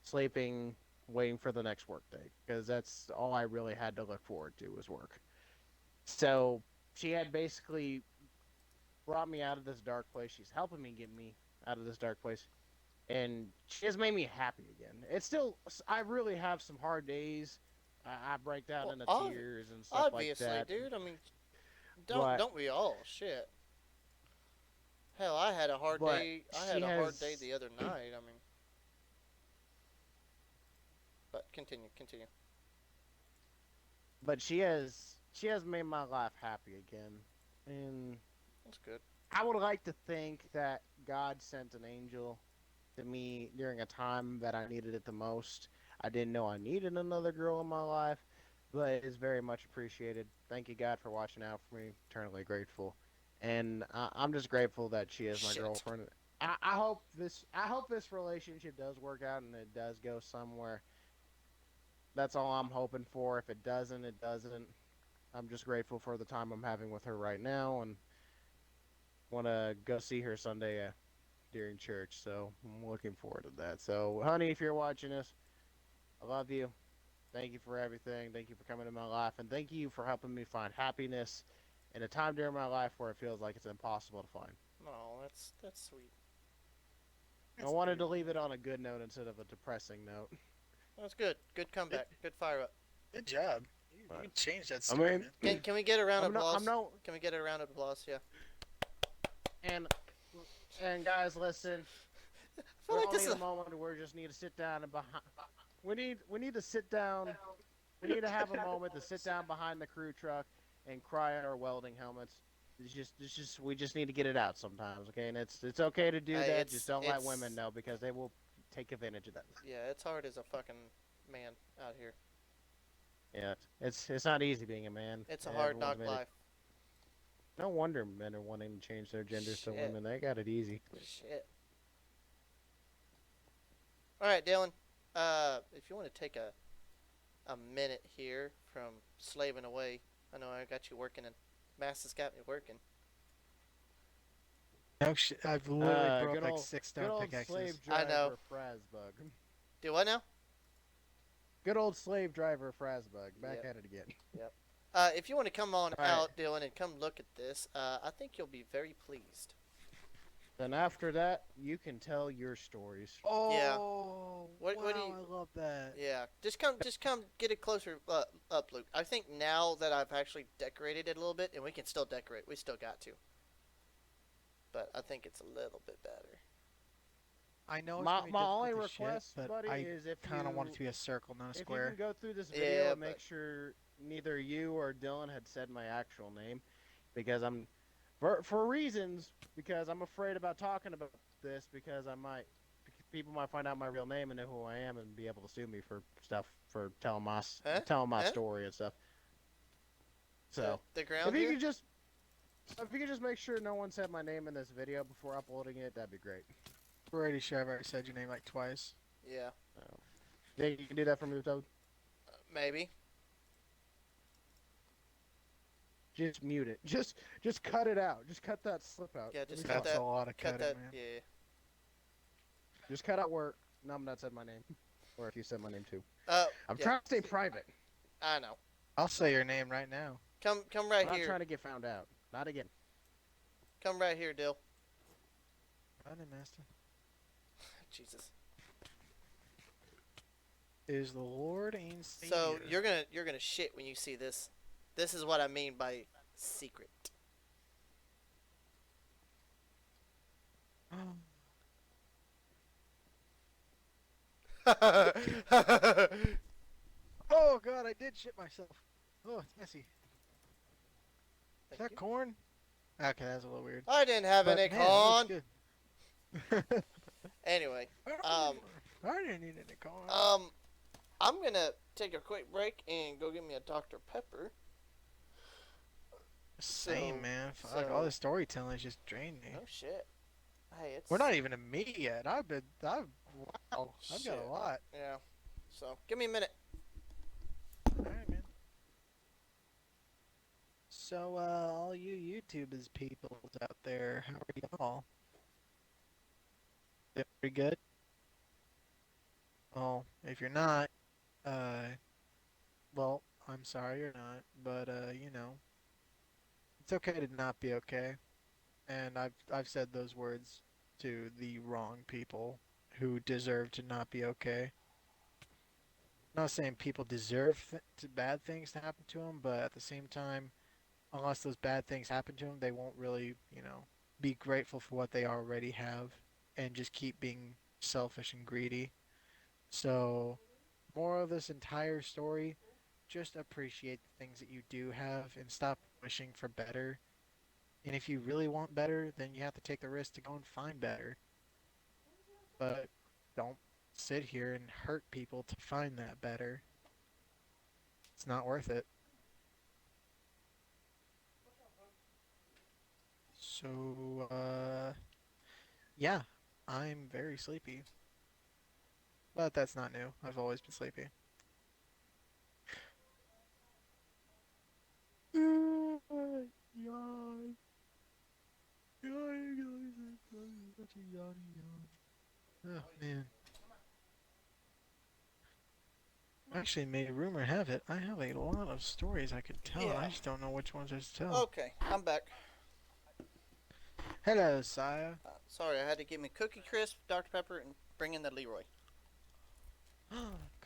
sleeping, waiting for the next work day because that's all I really had to look forward to was work. So she had basically brought me out of this dark place. She's helping me get me out of this dark place, and she has made me happy again. It's still, I really have some hard days. I break down Well, into tears and stuff like obviously, that. dude. I mean, But don't we all? Shit. Hell, I had a hard but day. I she had a hard day has the other night. I mean, but continue, continue. she has made my life happy again, and That's good. I would like to think that God sent an angel to me during a time that I needed it the most. I didn't know I needed another girl in my life, but it's very much appreciated. Thank you, God, for watching out for me. Eternally grateful, and I'm just grateful that she is my Shit. girlfriend. I hope this relationship does work out and it does go somewhere. That's all I'm hoping for. If it doesn't, it doesn't. I'm just grateful for the time I'm having with her right now, and want to go see her Sunday during church. So I'm looking forward to that. So, honey, if you're watching this, I love you. Thank you for everything. Thank you for coming in my life, and thank you for helping me find happiness in a time during my life where it feels like it's impossible to find. Oh, that's sweet. I that's wanted to beautiful. leave it on a good note instead of a depressing note. That's good. Good Good, comeback. Good fire up. good job. You But changed that I story, mean, man. Can we get a round of I'm applause? no, Can we get a round of applause? Yeah. and guys, listen. I feel We like all this need is. a moment where we just need to sit down and behind. We need to sit down. We need to have a moment to sit down behind the crew truck and cry at our welding helmets. We just need to get it out sometimes, okay? And it's okay to do Hey, that. Just don't let women it's know because they will take advantage of that. yeah, it's hard as a fucking man out here. Yeah, it's not easy being a man. It's a hard Everyone's knock made it. life. No wonder men are wanting to change their genders to Shit. women. They got it easy. Shit. All right, Dylan. If you want to take a minute here from slaving away, I know I got you working, and Mass has got me working. No shit. I've literally broke Good like old six good stone old slave pickaxes. I know. driver Frasbug. Do what now? Good old slave driver Frasbug. Back Yep. at it again. Yep. If you want to come on All right. out, Dylan, and come look at this, I think you'll be very pleased. Then after that, you can tell your stories. Yeah. Oh, What do wow, you? I love that. Yeah. Just come, get it closer up, Luke. I think now that I've actually decorated it a little bit, and we can still decorate. We still got to, but I think it's a little bit better. I know it's My gonna be my only difficult to shit, request, but buddy, I is kind of want it to be a circle, not a if you can square. go through this video Yeah, and make but sure neither you or Dylan had said my actual name, because for reasons because I'm afraid about talking about this because people might find out my real name and know who I am and be able to sue me for stuff for huh? telling my Huh? story and stuff. So the if ground you here. could just if you could just make sure no one said my name in this video before uploading it, that'd be great. Pretty sure I've already said your name like twice. Yeah, Oh. Think you can do that for me, Toad? maybe. Just mute it. Just cut it out. Just cut that slip out. Yeah, It'll just be cut fine. That's a that. lot of Cut cutting, that. man. Yeah. Just cut out where num not said my name, or if you said my name too. Uh, I'm yeah. trying to stay private. I know. I'll say your name right now. Come I'm right not here. trying to get found out. Not again. Come right here, Dill. Running master. Jesus. Is the Lord ain't seen So you. you're gonna shit when you see this. This is what I mean by secret. Oh god, I did shit myself. Oh, it's messy. Is Thank that you. corn? Okay, that's a little weird. I didn't have But any man, that looks corn. good. Anyway, um, I didn't need any corn. I'm gonna take a quick break and go get me a Dr Pepper. Same, so- man. Fuck, so- all the storytelling just drained me. Oh shit. Hey, it's. We're not even in me yet. I've wow. I've got Shit. a lot. Yeah. So give me a minute. Alright, man. So, all you YouTubers peoples out there, how are y'all? Doing pretty good? Well, if you're not, well, I'm sorry you're not, but, it's okay to not be okay. And I've said those words to the wrong people who deserve to not be okay. I'm not saying people deserve bad things to happen to them, but at the same time, unless those bad things happen to them, they won't really, be grateful for what they already have and just keep being selfish and greedy. So, moral of this entire story, just appreciate the things that you do have and stop wishing for better. And if you really want better, then you have to take the risk to go and find better. But don't sit here and hurt people to find that better. It's not worth it. So, yeah, I'm very sleepy. But that's not new. I've always been sleepy. Yawn. Oh, man. Actually, may rumor have it, I have a lot of stories I could tell. Yeah. I just don't know which ones to tell. Okay, I'm back. Hello, sire. Sorry, I had to get me Cookie Crisp, Dr Pepper, and bring in the Leroy.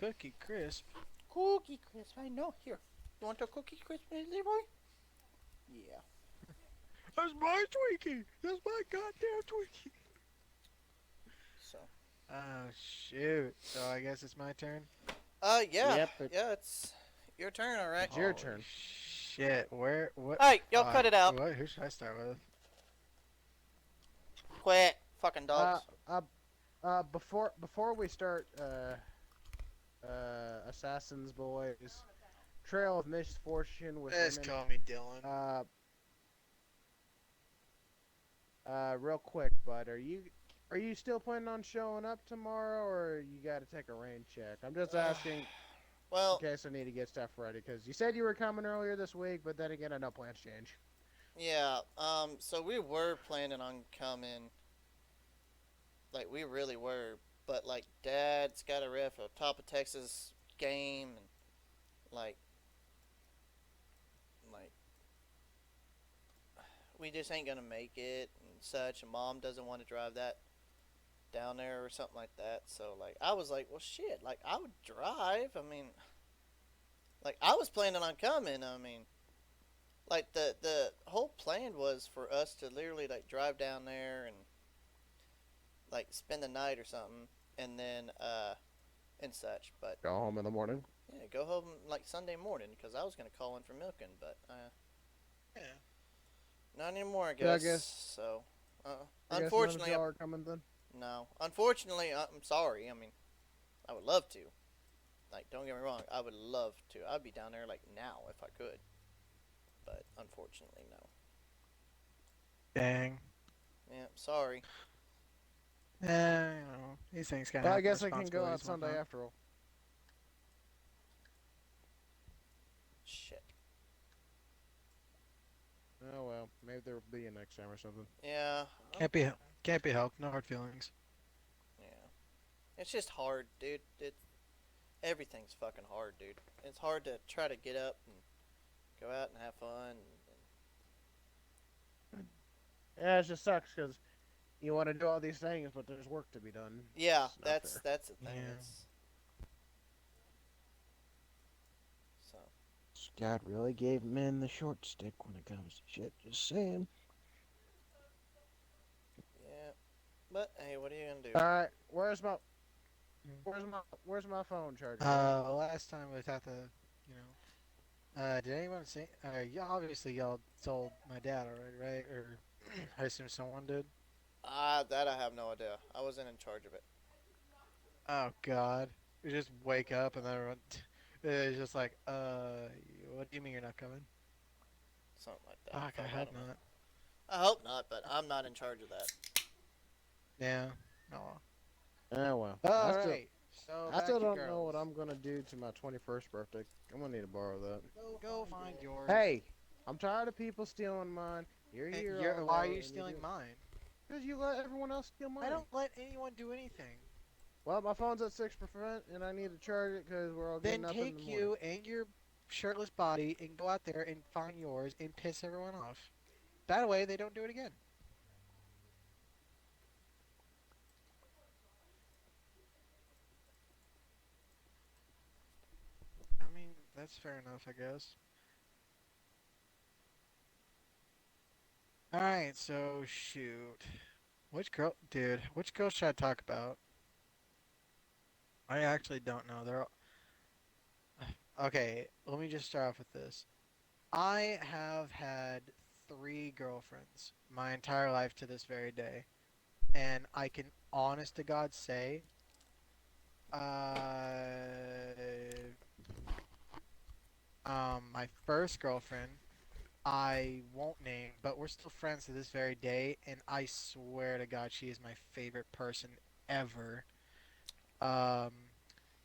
Cookie Crisp. Cookie Crisp, I know. Here, you want a Cookie Crisp, Leroy? Yeah. That's my Twinkie. That's my goddamn Twinkie. So. Oh shoot. So I guess it's my turn. Yeah. Yep, Yeah, it's your turn, all right. It's your Holy turn. Shit. Where? What? Hey, y'all cut it out. What? Who should I start with? Quit, fucking dogs. Before we start, Assassin's Boys, Trail of Misfortune with Just women. call me Dylan. Real quick, bud, are you still planning on showing up tomorrow, or you got to take a rain check? I'm just asking Well, in case I need to get stuff ready, because you said you were coming earlier this week, but then again, I know plans change. yeah. So we were planning on coming. Like we really were, but like Dad's got a ref a top of Texas game, and like we just ain't gonna make it and such. And Mom doesn't want to drive that down there or something like that. So like I was like, well shit, like I would drive. I mean, like I was planning on coming. I mean, like the whole plan was for us to literally like drive down there and like spend the night or something, and then and such. But Go home in the morning. yeah, go home like Sunday morning because I was gonna call in for milking, but Yeah. not anymore, I Yeah, I guess. guess- So, I guess unfortunately, none of y'all are coming then. no. Unfortunately, I'm sorry. I mean, I would love to. Like, don't get me wrong, I would love to. I'd be down there like now if I could. but unfortunately, no. Dang. Yeah, sorry. These things kind of Well, I happen. guess I can go Responsibilities out and Sunday whatnot. after all. Shit. Oh well, maybe there will be a next time or something. Yeah, Can't be can't be helped. No hard feelings. yeah. It's just hard, dude. Everything's fucking hard, dude. It's hard to try to get up and go out and have fun. Yeah, it just sucks because you want to do all these things, but there's work to be done. Yeah, It's not that's fair. that's the thing. Yeah. It's so God really gave men the short stick when it comes to shit. Just saying. yeah. But hey, what are you gonna do? All right, where's my phone charger at? Last time was at the, you know, did anyone say? Yeah, obviously y'all told my dad already, right? Or I assume someone did. That I have no idea. I wasn't in charge of it. Oh God, you just wake up and then everyone, it's just like, what do you mean you're not coming? Something like that. Fuck, I I hope don't know. not. I hope not, but I'm not in charge of that. Yeah. No. Oh well, I All still right. So I back still to don't know what girls. I'm gonna do to my 21st birthday. I'm gonna need to borrow that. Go find yours. Hey, I'm tired of people stealing mine. You're And here all why are you day and you stealing do mine? because you let everyone else steal I mine. don't let anyone do anything. Well, my phone's at 6% and I need to charge it because we're all Then getting up in the take morning. you and your shirtless body and go out there and find yours and piss everyone off. That way they don't do it again. I mean, that's fair enough, I guess. All right, so shoot. Which girl should I talk about? I actually don't know. They're okay. Let me just start off with this. I have had three girlfriends my entire life to this very day, and I can honest to God say, my first girlfriend, I won't name, but we're still friends to this very day, and I swear to God, she is my favorite person ever. Um,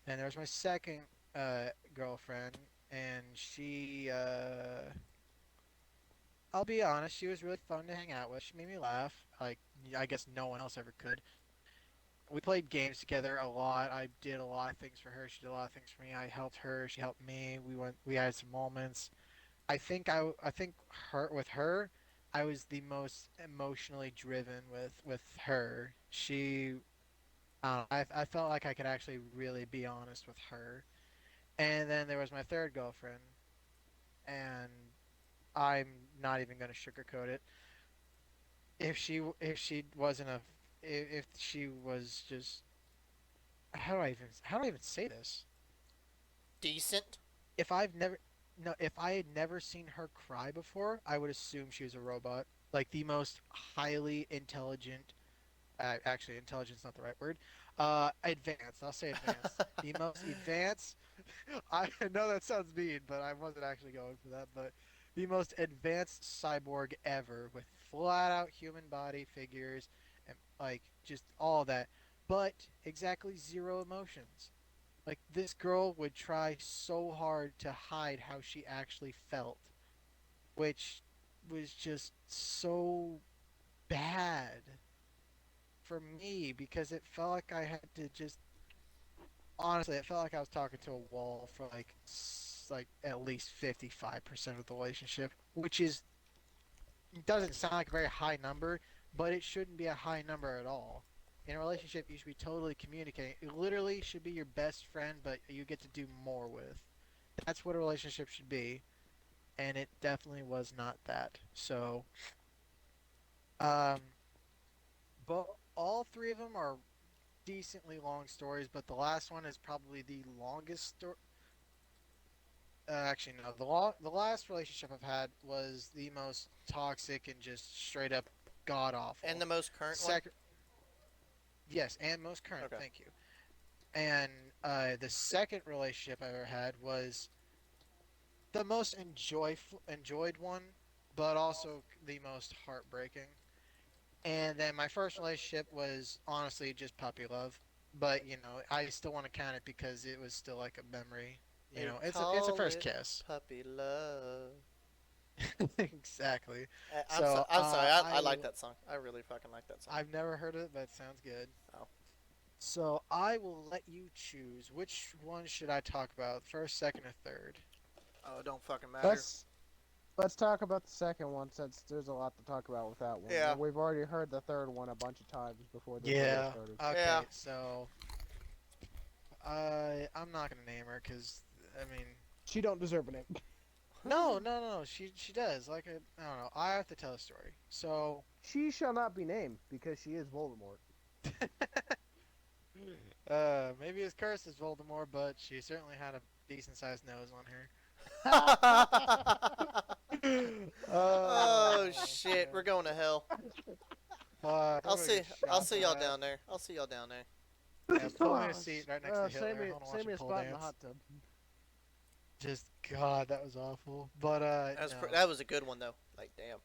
and there's my second girlfriend, and I'll be honest, she was really fun to hang out with. She made me laugh, like I guess no one else ever could. We played games together a lot. I did a lot of things for her. She did a lot of things for me. I helped her. She helped me. We had some moments. I think her with her, I was the most emotionally driven with her. I felt like I could actually really be honest with her. And then there was my third girlfriend, and I'm not even going to sugarcoat it. If she wasn't a if she was just how do I even say this? Decent. If I've never no if I had never seen her cry before, I would assume she was a robot. Like the most highly intelligent, actually intelligence not the right word, advanced, I'll say advanced, the most advanced. I know that sounds mean, but I wasn't actually going for that. But the most advanced cyborg ever, with flat out human body figures and like just all that, but exactly zero emotions. Like this girl would try so hard to hide how she actually felt, which was just so bad for me because it felt like I had to just honestly, it felt like I was talking to a wall for like at least 55% of the relationship, which is doesn't sound like a very high number, but it shouldn't be a high number at all. In a relationship, you should be totally communicating. It literally should be your best friend, but you get to do more with. That's what a relationship should be, and it definitely was not that. So, um, but all three of them are decently long stories, but the last one is probably the longest story. Actually, no. The last relationship I've had was the most toxic and just straight up god And awful. the most current one? Second, yes, and most current. Okay. Thank you. And the second relationship I ever had was the most enjoyed one, but also the most heartbreaking. And then my first relationship was honestly just puppy love, but I still want to count it because it was still like a memory. They It's a call first it kiss. puppy love. Exactly. I'm So I'm sorry. I I like will. that song. I really fucking like that song. I've never heard of it, but it sounds good. Oh, So I will let you choose which one should I talk about, first, second, or third. oh, it don't fucking matter. Let's let's talk about the second one since there's a lot to talk about with that one, Yeah, and we've already heard the third one a bunch of times before this video Yeah. started. yeah. Okay. So I'm not gonna name her because I mean She don't deserve a name. no, no, no, no. She does. I don't know. I have to tell a story. So, She shall not be named because she is Voldemort. maybe his curse is Voldemort, but she certainly had a decent sized nose on her. Oh Oh shit, we're shit! going to hell. Fuck! I'm I'll gonna see. get I'll shot for see y'all that. down there. I'll see y'all down there. Yeah, pull me a seat right next to Hitler. I want to watch Save him me a pole spot in the dance. hot tub. Just God, that was awful. But no. That was a good one though. Like damn.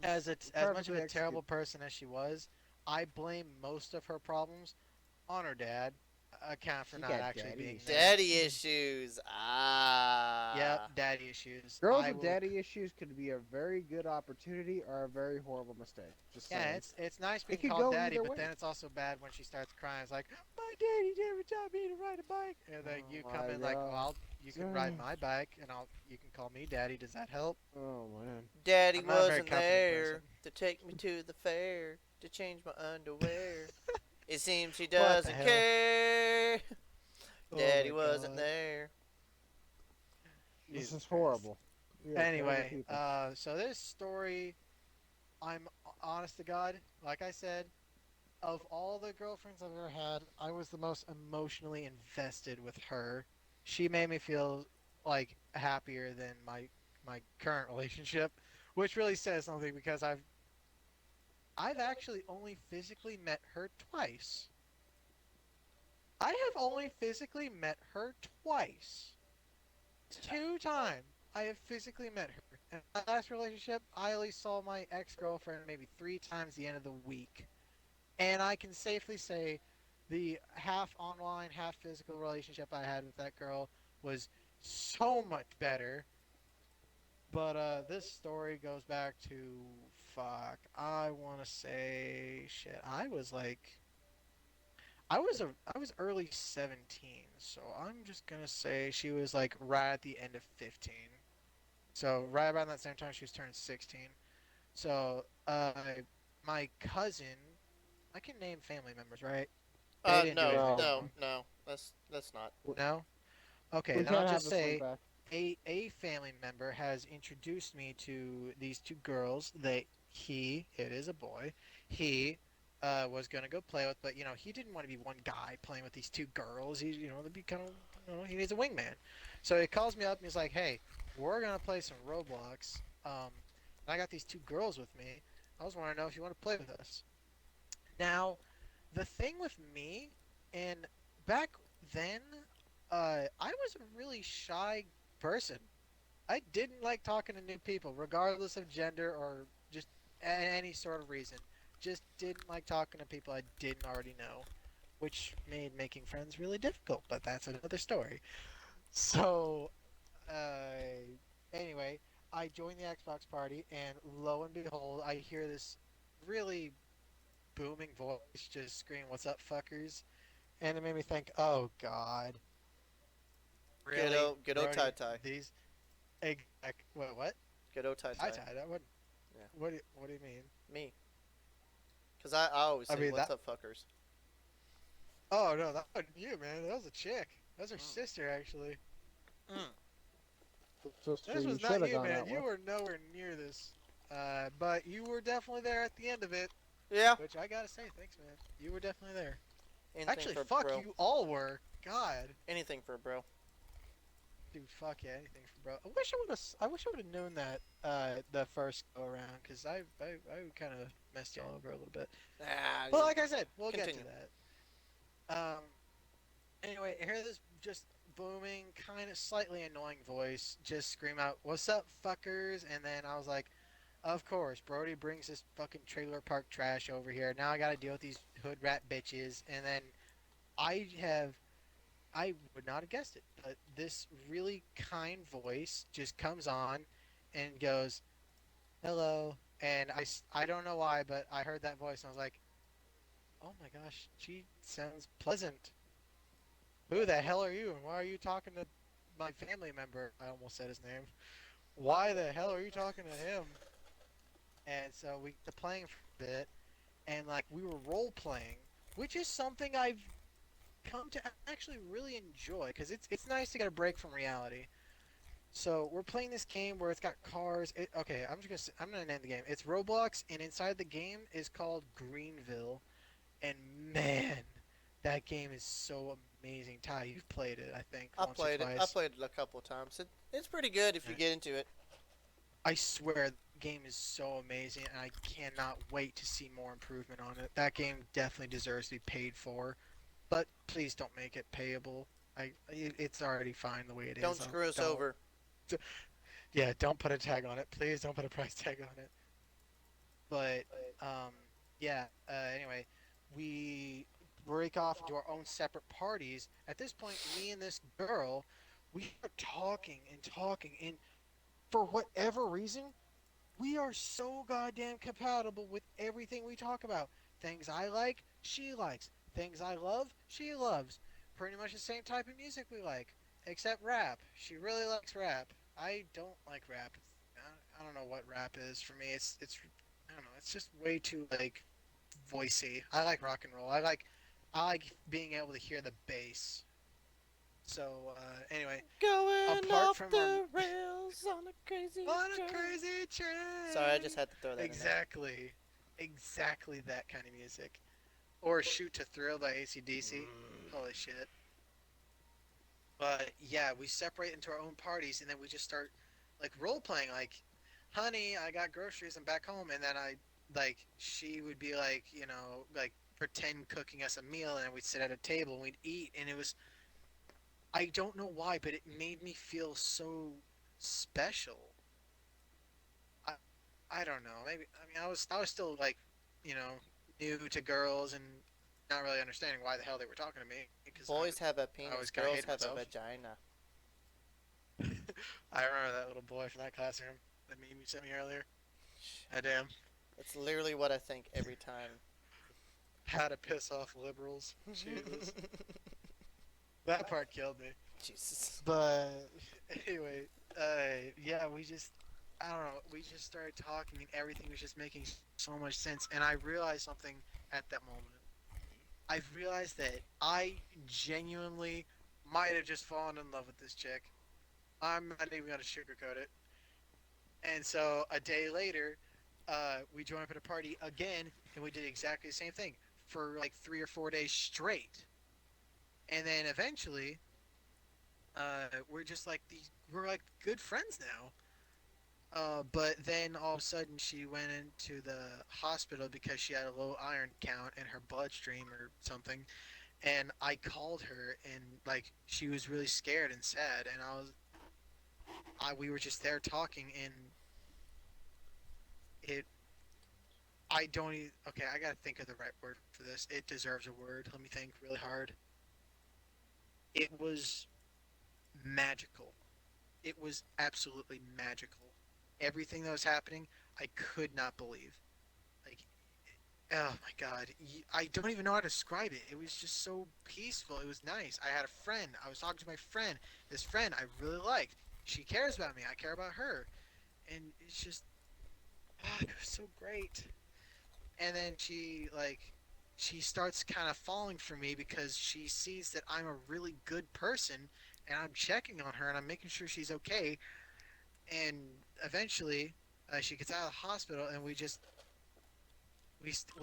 As much of Perfectly a terrible executed. person as she was, I blame most of her problems on her dad, account for She not got actually daddy being there. issues. Daddy issues. Yep, Ah. daddy issues. Girls I with will. daddy issues could be a very good opportunity or a very horrible mistake. Just Yeah, saying. it's nice It being could called go daddy, either but way. then it's also bad when she starts crying. It's like, my daddy never taught me to ride a bike, and then Oh you come my in like, god. well, you can ride my bike, and you can call me daddy. Does that help? Oh man. Daddy I'm not a very wasn't comforting person. there to take me to the fair to change my underwear. It seems he What the doesn't hell? care. Oh Daddy my wasn't god. there. This Jesus is Christ. horrible. We are terrible Anyway, people. so this story, I'm honest to God, like I said, of all the girlfriends I've ever had, I was the most emotionally invested with her. She made me feel like happier than my current relationship, which really says something because I've actually only physically met her twice. I have only physically met her twice. Two times I have physically met her. In my last relationship, I only saw my ex-girlfriend maybe 3 times the end of the week. And I can safely say the half online, half physical relationship I had with that girl was so much better. But this story goes back to fuck. I want to say shit. I was early 17, so I'm just gonna say she was like right at the end of 15. So right around that same time she was turning 16. So my cousin, I can name family members, right? They didn't do No, anything No, no, wrong. no. That's not. No? Okay, we then I'll can't have just this one say back. a family member has introduced me to these two girls that it is a boy, he was gonna go play with, but he didn't want to be one guy playing with these two girls. They'd be kind of, he needs a wingman. So he calls me up and he's like, "Hey, we're gonna play some Roblox. And I got these two girls with me. I was wondering to know if you want to play with us." Now, the thing with me, and back then, I was a really shy person. I didn't like talking to new people, regardless of gender or just any sort of reason. Just didn't like talking to people I didn't already know, which made making friends really difficult, but that's another story. So, anyway, I joined the Xbox party, and lo and behold, I hear this really booming voice just scream, "What's up, fuckers?" And it made me think, "Oh God, really, Ghetto tie Brody? tie. These exact what? Ghetto tie I tie. tied. That wouldn't. Yeah, What do you mean? me. Cause I always I say mean what's that. up, fuckers. Oh no, that wasn't you, man. That was a chick. That was her Mm. sister, actually. Mm. Sister, This you was should not have you, gone man. out You with. were nowhere near this. But you were definitely there at the end of it, Yeah. which I gotta say, thanks, man. You were definitely there. Anything Actually, for fuck, bro. you all were. God. Anything for bro. Dude, fuck yeah, anything for bro. I wish I would have known that the first go around, because I kind of messed y'all over a little bit. Ah, But like I said, we'll get to continue. that. Um. Anyway, here this just booming, kind of slightly annoying voice just scream out, "What's up, fuckers?" And then I was like, of course, Brody brings this fucking trailer park trash over here. Now I gotta deal with these hood rat bitches. And then I would not have guessed it, but this really kind voice just comes on and goes, "Hello." And I don't know why, but I heard that voice and I was like, "Oh my gosh, she sounds pleasant. Who the hell are you? And why are you talking to my family member?" I almost said his name. Why the hell are you talking to him? And so we got to playing for a bit, and like we were role playing, which is something I've come to actually really enjoy because it's nice to get a break from reality. So we're playing this game where it's got cars. Okay, I'm gonna name the game. It's Roblox, and inside the game is called Greenville. And man, that game is so amazing. Ty, you've played it, I think, I once or played it. I twice. played it a couple of times. It's pretty good if you Right. get into it. I swear, the game is so amazing, and I cannot wait to see more improvement on it. That game definitely deserves to be paid for, but please don't make it payable. It's already fine the way it is. Don't screw us Don't. over. Yeah, don't put a tag on it. Please don't put a price tag on it. But um, yeah. Anyway, we break off into our own separate parties. At this point, me and this girl, we are talking and talking, and for whatever reason, we are so goddamn compatible with everything we talk about. Things I like, she likes. Things I love, she loves. Pretty much the same type of music we like, except rap. She really likes rap. I don't like rap. I don't know what rap is for me. It's I don't know. It's just way too like voicey. I like rock and roll. I like being able to hear the bass. So anyway, Going apart off from our the rails on a crazy on a train. crazy Sorry, I train. just had to throw that in there. Exactly. Exactly that kind of music. Or Shoot to Thrill by AC/DC. Holy shit. But yeah, we separate into our own parties and then we just start like role playing like, "Honey, I got groceries, I'm back home." And then she would be like, like pretend cooking us a meal, and we'd sit at a table and we'd eat, and it was, I don't know why, but it made me feel so special. I I don't know. Maybe, I mean, I was still like, you know, new to girls and not really understanding why the hell they were talking to me because Boys have a I was penis, kind of girls hating have a myself. vagina. I remember that little boy from that classroom, that meme you sent me earlier. Ah, damn. That's literally what I think every time. How to piss off liberals. Jesus. That part killed me. Jesus. But anyway, yeah, I don't know, we just started talking and everything was just making so much sense. And I realized something at that moment. I've realized that I genuinely might have just fallen in love with this chick. I'm not even gonna sugarcoat it. And so a day later, we joined up at a party again, and we did exactly the same thing for like 3 or 4 days straight. And then eventually, we're like good friends now. But then all of a sudden, she went into the hospital because she had a low iron count in her bloodstream or something. And I called her, and like she was really scared and sad, and we were just there talking, and it I don't even. Okay, I gotta think of the right word for this. It deserves a word. Let me think really hard. It was magical. It was absolutely magical. Everything that was happening, I could not believe. Like, oh my god, I don't even know how to describe it. It was just so peaceful. It was nice. I had a friend. I was talking to my friend. This friend I really liked. She cares about me. I care about her, and it's just, it was so great. And then she starts kind of falling for me because she sees that I'm a really good person, and I'm checking on her and I'm making sure she's okay. And eventually, she gets out of the hospital, and we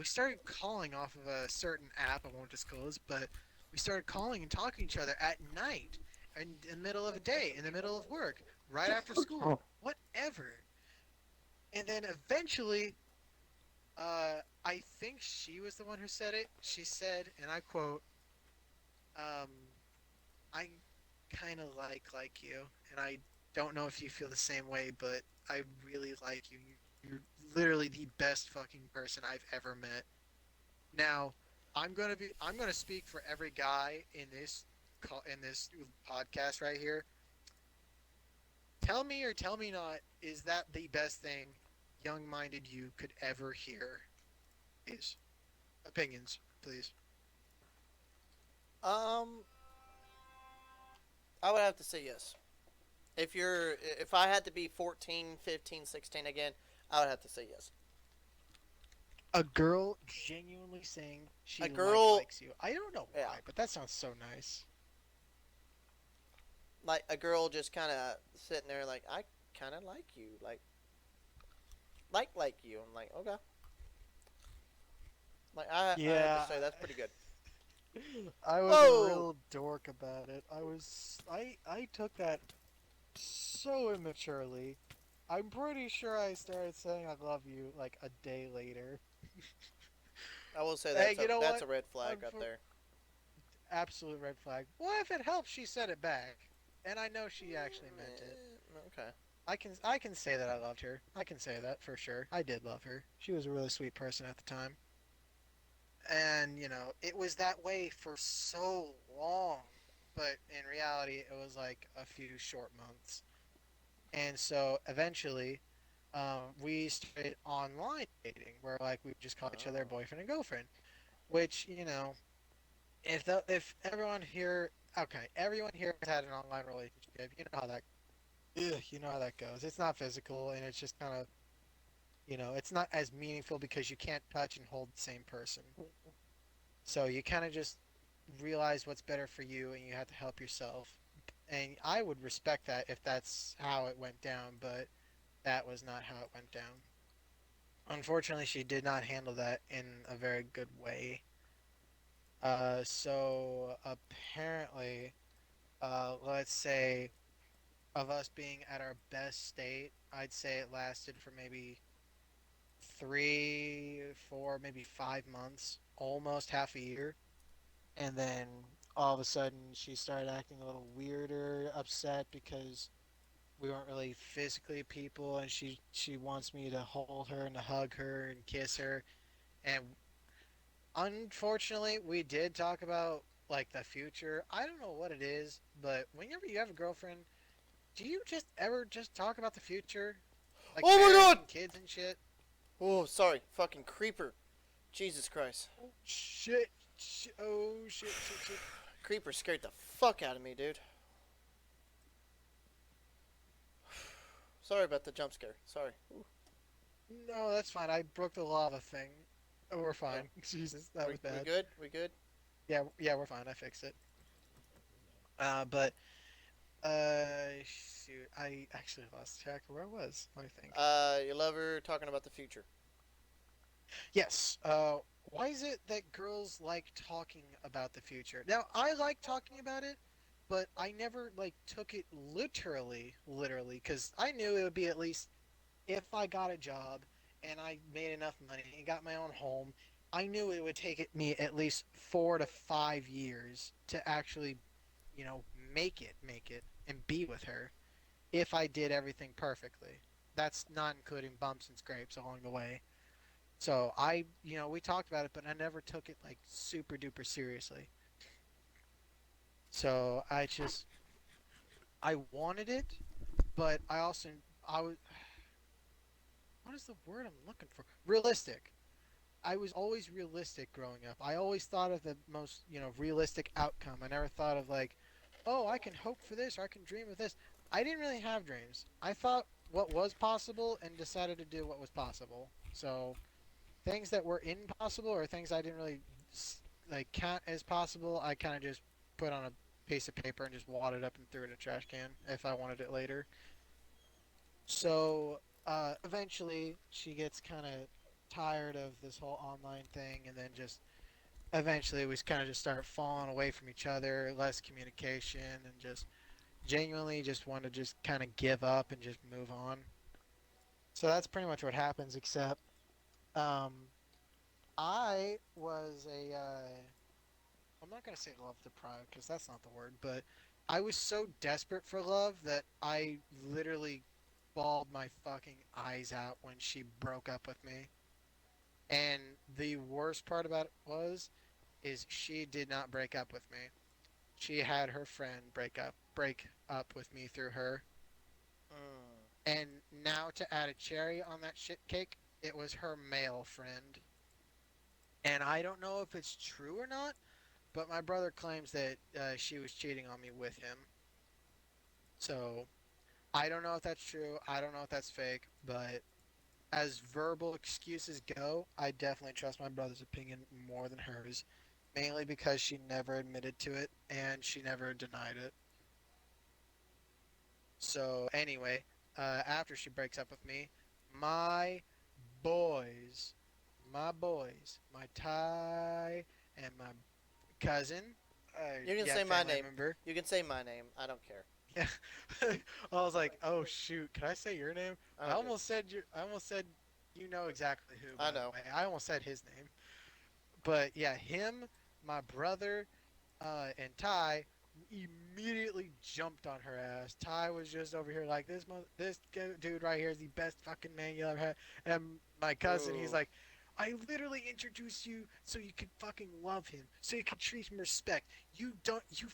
started calling off of a certain app I won't disclose, but we started calling and talking to each other at night, in the middle of a day, in the middle of work, right after school, whatever. And then eventually, I think she was the one who said it. She said, and I quote, um, "I kind of like you, and I don't know if you feel the same way, but I really like you. You're literally the best fucking person I've ever met. Now, I'm gonna speak for every guy in this call in this podcast right here. Tell me or tell me not, is that the best thing young-minded you could ever hear? Is opinions, please. Um, I would have to say yes. If I had to be 14, 15, 16 again, I would have to say yes. A girl genuinely saying A she girl, likes you. I don't know yeah, why, but that sounds so nice. like a girl just kind of sitting there, like I kind of like you, like you. I'm like, okay, like I have to Yeah, say that's pretty good. I was a Whoa, real dork about it. I took that so immaturely. I'm pretty sure I started saying I love you like a day later. I will say Hey, you know that's what? a red flag right For there. absolute red flag. Well, if it helps, she said it back, and I know she actually meant it. Okay. I can say that I loved her. I can say that for sure. I did love her. She was a really sweet person at the time. And, it was that way for so long. But in reality, it was like a few short months. And so eventually, we started online dating where like we would just call each other Oh. boyfriend and girlfriend, which, if everyone here, okay, everyone here has had an online relationship. You know how that goes. It's not physical and it's just kind of, it's not as meaningful because you can't touch and hold the same person. So you kind of just realize what's better for you and you have to help yourself. And I would respect that if that's how it went down, but that was not how it went down. Unfortunately, she did not handle that in a very good way. So apparently, let's say of us being at our best state, I'd say it lasted for maybe 3, 4, maybe 5 months, almost half a year. And then all of a sudden, she started acting a little weirder, upset because we weren't really physically people, and she wants me to hold her and to hug her and kiss her. And unfortunately, we did talk about like the future. I don't know what it is, but whenever you have a girlfriend, do you just ever just talk about the future? Like Oh my marriage god! and kids and shit? Oh, sorry, fucking creeper. Jesus Christ. Oh shit. Oh shit, shit, shit. Creeper scared the fuck out of me, dude. Sorry about the jump scare. Sorry. Ooh. No, that's fine. I broke the lava thing. Oh, we're Yeah. fine. Jesus, that was We bad. good? We good? Yeah, yeah, we're fine. I fixed it. But shoot, I actually lost track of where I was. Let me think. You love her talking about the future. Yes. Why is it that girls like talking about the future? Now, I like talking about it, but I never like took it literally, because I knew it would be at least if I got a job and I made enough money and got my own home, I knew it would take me at least 4 to 5 years to actually, you know, make it, and be with her if I did everything perfectly. That's not including bumps and scrapes along the way. So we talked about it, but I never took it like super duper seriously. So I wanted it, but I was what is the word I'm looking for? Realistic. I was always realistic growing up. I always thought of the most, realistic outcome. I never thought of like, oh, I can hope for this or I can dream of this. I didn't really have dreams. I thought what was possible and decided to do what was possible. So things that were impossible or things I didn't really like count as possible, I kind of just put on a piece of paper and just wadded up and threw it in a trash can if I wanted it later. So eventually, she gets kind of tired of this whole online thing, and then just eventually we kind of just start falling away from each other, less communication, and just genuinely just want to just kind of give up and just move on. So that's pretty much what happens. Except um, I was I'm not gonna say love deprived because that's not the word, but I was so desperate for love that I literally bawled my fucking eyes out when she broke up with me. And the worst part about it is she did not break up with me. She had her friend break up with me through her. Mm. And now to add a cherry on that shit cake, it was her male friend. And I don't know if it's true or not, but my brother claims that she was cheating on me with him. So I don't know if that's true. I don't know if that's fake. But as verbal excuses go, I definitely trust my brother's opinion more than hers, mainly because she never admitted to it and she never denied it. So anyway, after she breaks up with me, my boys, my Ty and my cousin, You can yeah, say my family name. member. You can say my name. I don't care. Yeah, I was like, oh shoot, can I say your name? I don't give. I almost said, you know exactly who, I by the know. way. I almost said his name, but yeah, him, my brother, and Ty immediately jumped on her ass. Ty was just over here like this dude right here is the best fucking man you ever had. And my cousin, he's Ooh. like, I literally introduced you so you could fucking love him, so you could treat him respect. You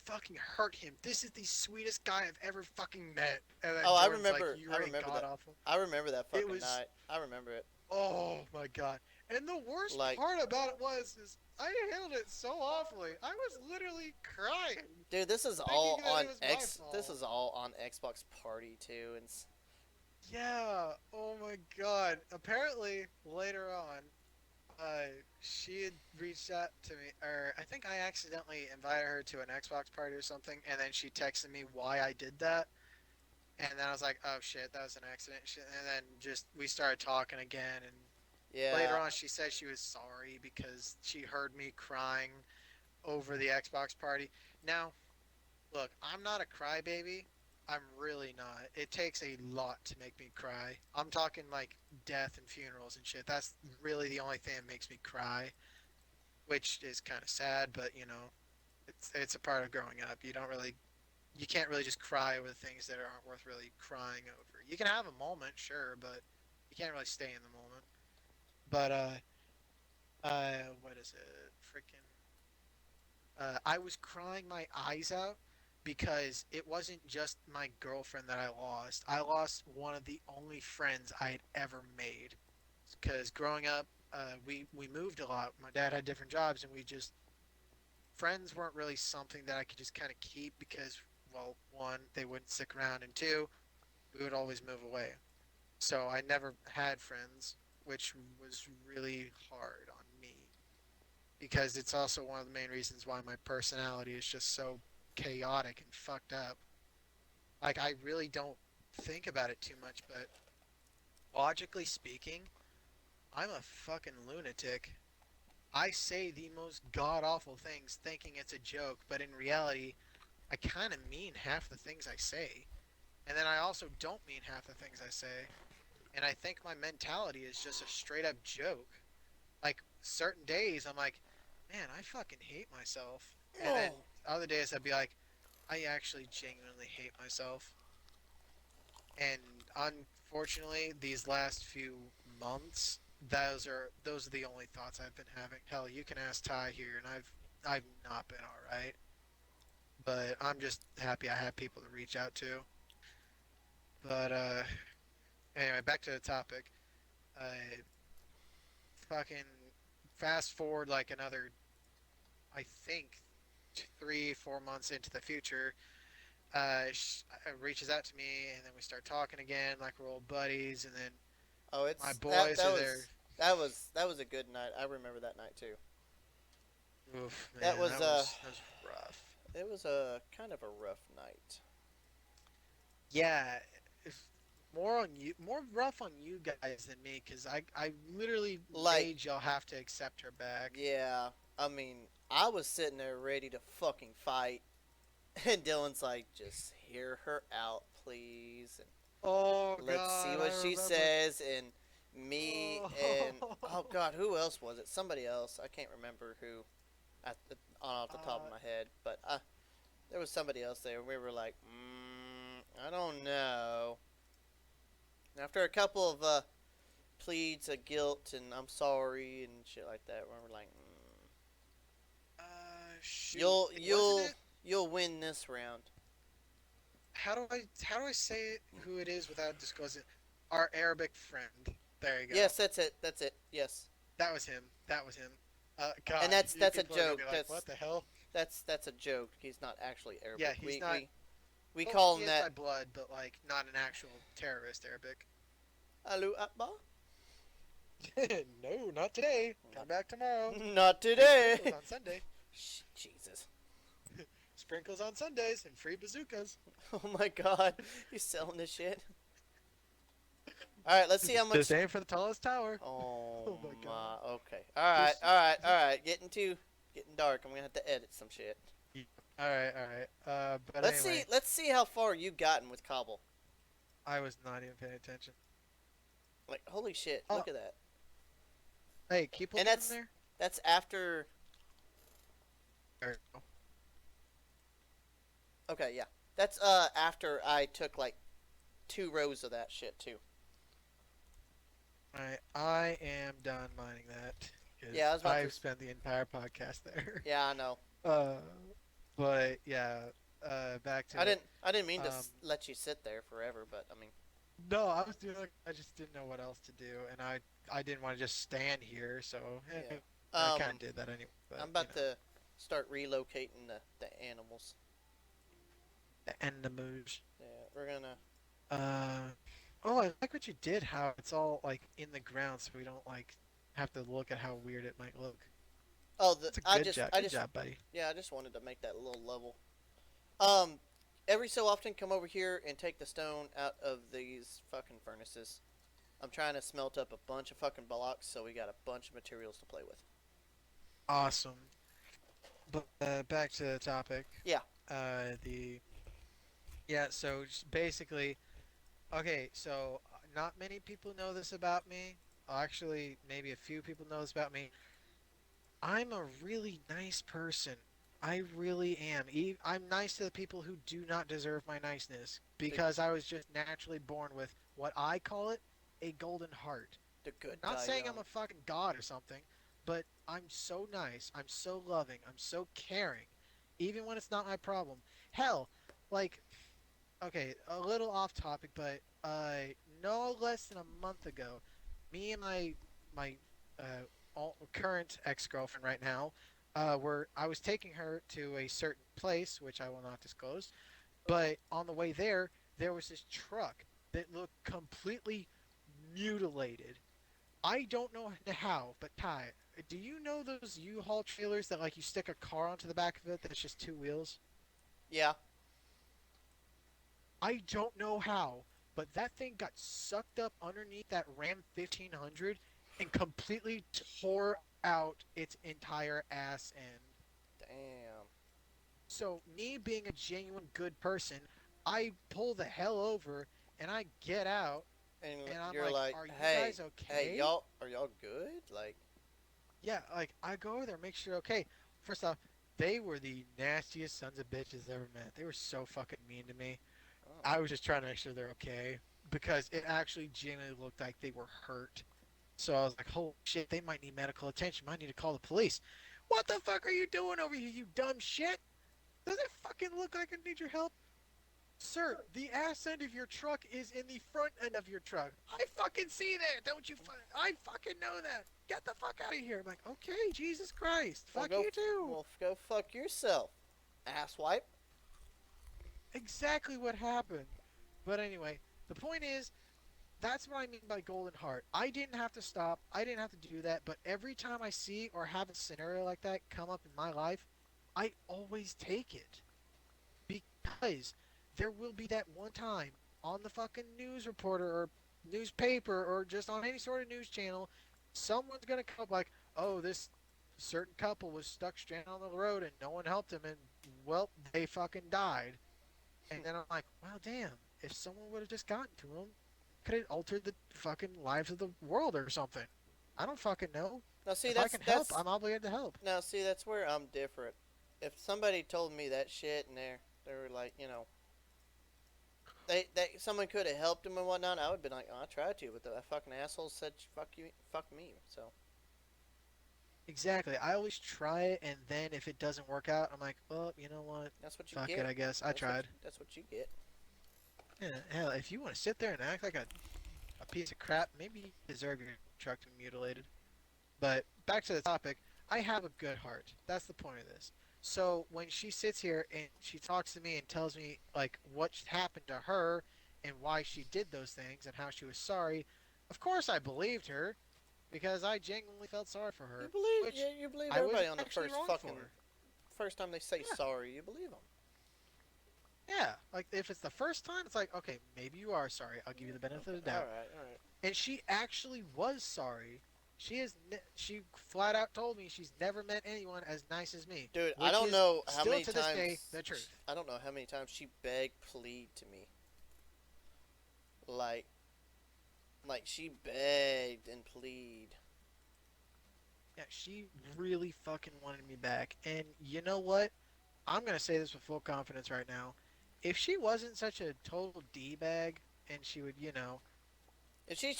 fucking hurt him. This is the sweetest guy I've ever fucking met. And then Oh, I Jordan's like, remember. you I really remember got that. awful. I remember that It fucking was night. I remember it. Oh my god. And the worst Like, part about it was is I handled it so awfully. I was literally crying, dude, this is thinking all that it on was my X. This fault. is all on Xbox Party too, and Yeah. Oh my god. Apparently later on, she had reached out to me, or I think I accidentally invited her to an Xbox party or something, and then she texted me why I did that. And then I was like, oh shit, that was an accident. And then just we started talking again, and later yeah. on, she said she was sorry because she heard me crying over the Xbox party. Now, look, I'm not a crybaby. I'm really not. It takes a lot to make me cry. I'm talking like death and funerals and shit. That's really the only thing that makes me cry, which is kind of sad, but it's a part of growing up. You can't really just cry over things that aren't worth really crying over. You can have a moment, sure, but you can't really stay in the moment. But what is it? Freaking I was crying my eyes out because it wasn't just my girlfriend that I lost. I lost one of the only friends I had ever made. Because growing up, we moved a lot. My dad had different jobs, and we just friends weren't really something that I could just kind of keep because, well, one, they wouldn't stick around, and two, we would always move away. So I never had friends, which was really hard on me because it's also one of the main reasons why my personality is just so chaotic and fucked up. Like I really don't think about it too much, but logically speaking, I'm a fucking lunatic. I say the most god awful things thinking it's a joke, but in reality, I kind of mean half the things I say. And then I also don't mean half the things I say. And I think my mentality is just a straight up joke. Like certain days I'm like, man, I fucking hate myself. And then Oh, other days I'd be like, I actually genuinely hate myself. And unfortunately, these last few months, those are the only thoughts I've been having. Hell, you can ask Ty here, and I've not been all right. But I'm just happy I have people to reach out to. But anyway, back to the topic. Uh, fucking fast forward like another, I think, 3 4 months into the future. Reaches out to me, and then we start talking again like we're old buddies, and then oh, my it's that. boys That are there. was that was a good night. I remember that night too. Oof, That man, was that was rough. it was a kind of a rough night. Yeah, if, more rough on you guys than me, because I literally Like, made y'all have to accept her back. yeah. I mean, I was sitting there ready to fucking fight, and Dylan's like, just hear her out, please, and Oh let's see God, I what she remember. says. And me and oh Oh, god, who else was it? Somebody else. I can't remember who at the, off the top of uh, my head, but there was somebody else there. We were like, I don't know. After a couple of pleads of guilt and I'm sorry and shit like that, we're like, Shoot, you'll wasn't you'll it? you'll win this round. How do I say who it is without disclosing? Our Arabic friend. There you go. Yes, that's it. That's it. Yes, That was him. That was him. and God, that's you that's a people are gonna joke. be like, what the hell? That's a joke. He's not actually Yeah, Arabic. he's We not. we we Well, call he him is that. by blood, but like not an actual terrorist Arabic. Alu Akbar. No, not today. Come back tomorrow. Not Free sprinkles today. on Sunday. Jesus. Sprinkles on Sundays and free bazookas. Oh my God. You selling this shit? All right. Let's see how Just much. aim for the tallest tower. Oh Oh my God. my. Okay. All right. Just- All right. All right. Getting dark. I'm gonna have to edit some shit. All right, all right. But Let's anyway, see. Let's see how far you've gotten with Cobble. I was not even paying attention. Like, holy shit! Oh, Look at that. hey, keep And looking in there. that's after. There we go. Okay, yeah. That's after I took like 2 rows of that shit too. All right, I am done mining that. 'Cause Yeah, I was about to. I've spent the entire podcast there. Yeah, I know. Uh, but yeah, back to I it. didn't mean to Um, let you sit there forever, but I mean, No, I was doing. I just didn't know what else to do, and I didn't want to just stand here, so yeah. I kind of did that anyway. But, I'm about to start relocating the animals. to end the moves. Yeah, we're gonna. Oh, I like what you did. How it's all like in the ground, so we don't like have to look at how weird it might look. Oh, That's a good job. I Good just, job, buddy. yeah, I just wanted to make that a little level. Every so often, come over here and take the stone out of these fucking furnaces. I'm trying to smelt up a bunch of fucking blocks, so we got a bunch of materials to play with. Awesome. But back to the topic. Yeah. The yeah. So just basically, okay. So not many people know this about me. Actually, maybe a few people know this about me. I'm a really nice person. I really am. I'm nice to the people who do not deserve my niceness The, because I was just naturally born with what I call it a golden heart. the good Not die saying young. I'm a fucking god or something, but I'm so nice. I'm so loving. I'm so caring, even when it's not my problem. Hell, like, okay, a little off topic, but no less than a month ago, me and my current ex girlfriend right now, were I was taking her to a certain place, which I will not disclose, but on the way there, there was this truck that looked completely mutilated. I don't know how, but Ty, do you know those U-Haul trailers that like you stick a car onto the back of it that's just two wheels? Yeah. I don't know how, but that thing got sucked up underneath that Ram 1500 and completely tore out its entire ass end. Damn. So, me being a genuine good person, I pull the hell over and I get out And and I'm you're like, like, "Are you hey, guys hey, okay?" are y'all good? Like, Yeah, like I go over there, make sure okay. First off, they were the nastiest sons of bitches ever met. They were so fucking mean to me. oh, I was just trying to make sure they're okay because it actually genuinely looked like they were hurt. So I was like, "Holy shit, they might need medical attention. Might need to call the police." What the fuck are you doing over here, you dumb shit? Does it fucking look like I need your help? Sir, the ass end of your truck is in the front end of your truck. I fucking see that, don't you? I fucking know that. Get the fuck out of here. I'm like, okay, Jesus Christ, well, fuck you too. go fuck yourself, asswipe. Exactly what happened. But anyway, the point is, that's what I mean by golden heart. I didn't have to stop. I didn't have to do that. But every time I see or have a scenario like that come up in my life, I always take it. Because there will be that one time on the fucking news reporter or newspaper or just on any sort of news channel, someone's gonna come up like, oh, this certain couple was stuck stranded on the road and no one helped them and well, they fucking died. And then I'm like, well, damn, if someone would have just gotten to them, could have altered the fucking lives of the world or something. I don't fucking know. Now see, If I can help, I'm obligated to help. now see that's where I'm different. if somebody told me that shit and they were like, you know, they someone could have helped him and whatnot, I would have been like, oh, I tried to, but the fucking asshole said fuck you, fuck me. So Exactly. I always try it, and then if it doesn't work out, I'm like, well, you know what? that's what you Fuck it, get. I guess. I tried. That's what you get. Yeah, hell, if you want to sit there and act like a piece of crap, maybe you deserve your truck to be mutilated. But back to the topic, I have a good heart. That's the point of this. So when she sits here and she talks to me and tells me like what happened to her and why she did those things and how she was sorry, of course I believed her because I genuinely felt sorry for You her, believe, which yeah, you believe I was everybody on the actually wrong for. first time they say Yeah, sorry. You believe them. yeah. Like if it's the first time, it's like okay, maybe you are sorry. I'll give you the benefit of Okay, the doubt. all right. And she actually was sorry. She flat out told me she's never met anyone as nice as me, Dude, I which don't is know how still many to this times. day the truth. I don't know how many times she begged, plead to me. Like, like she begged and plead. Yeah, she really fucking wanted me back. And you know what? I'm gonna say this with full confidence right now. If she wasn't such a total d bag, and she would, If she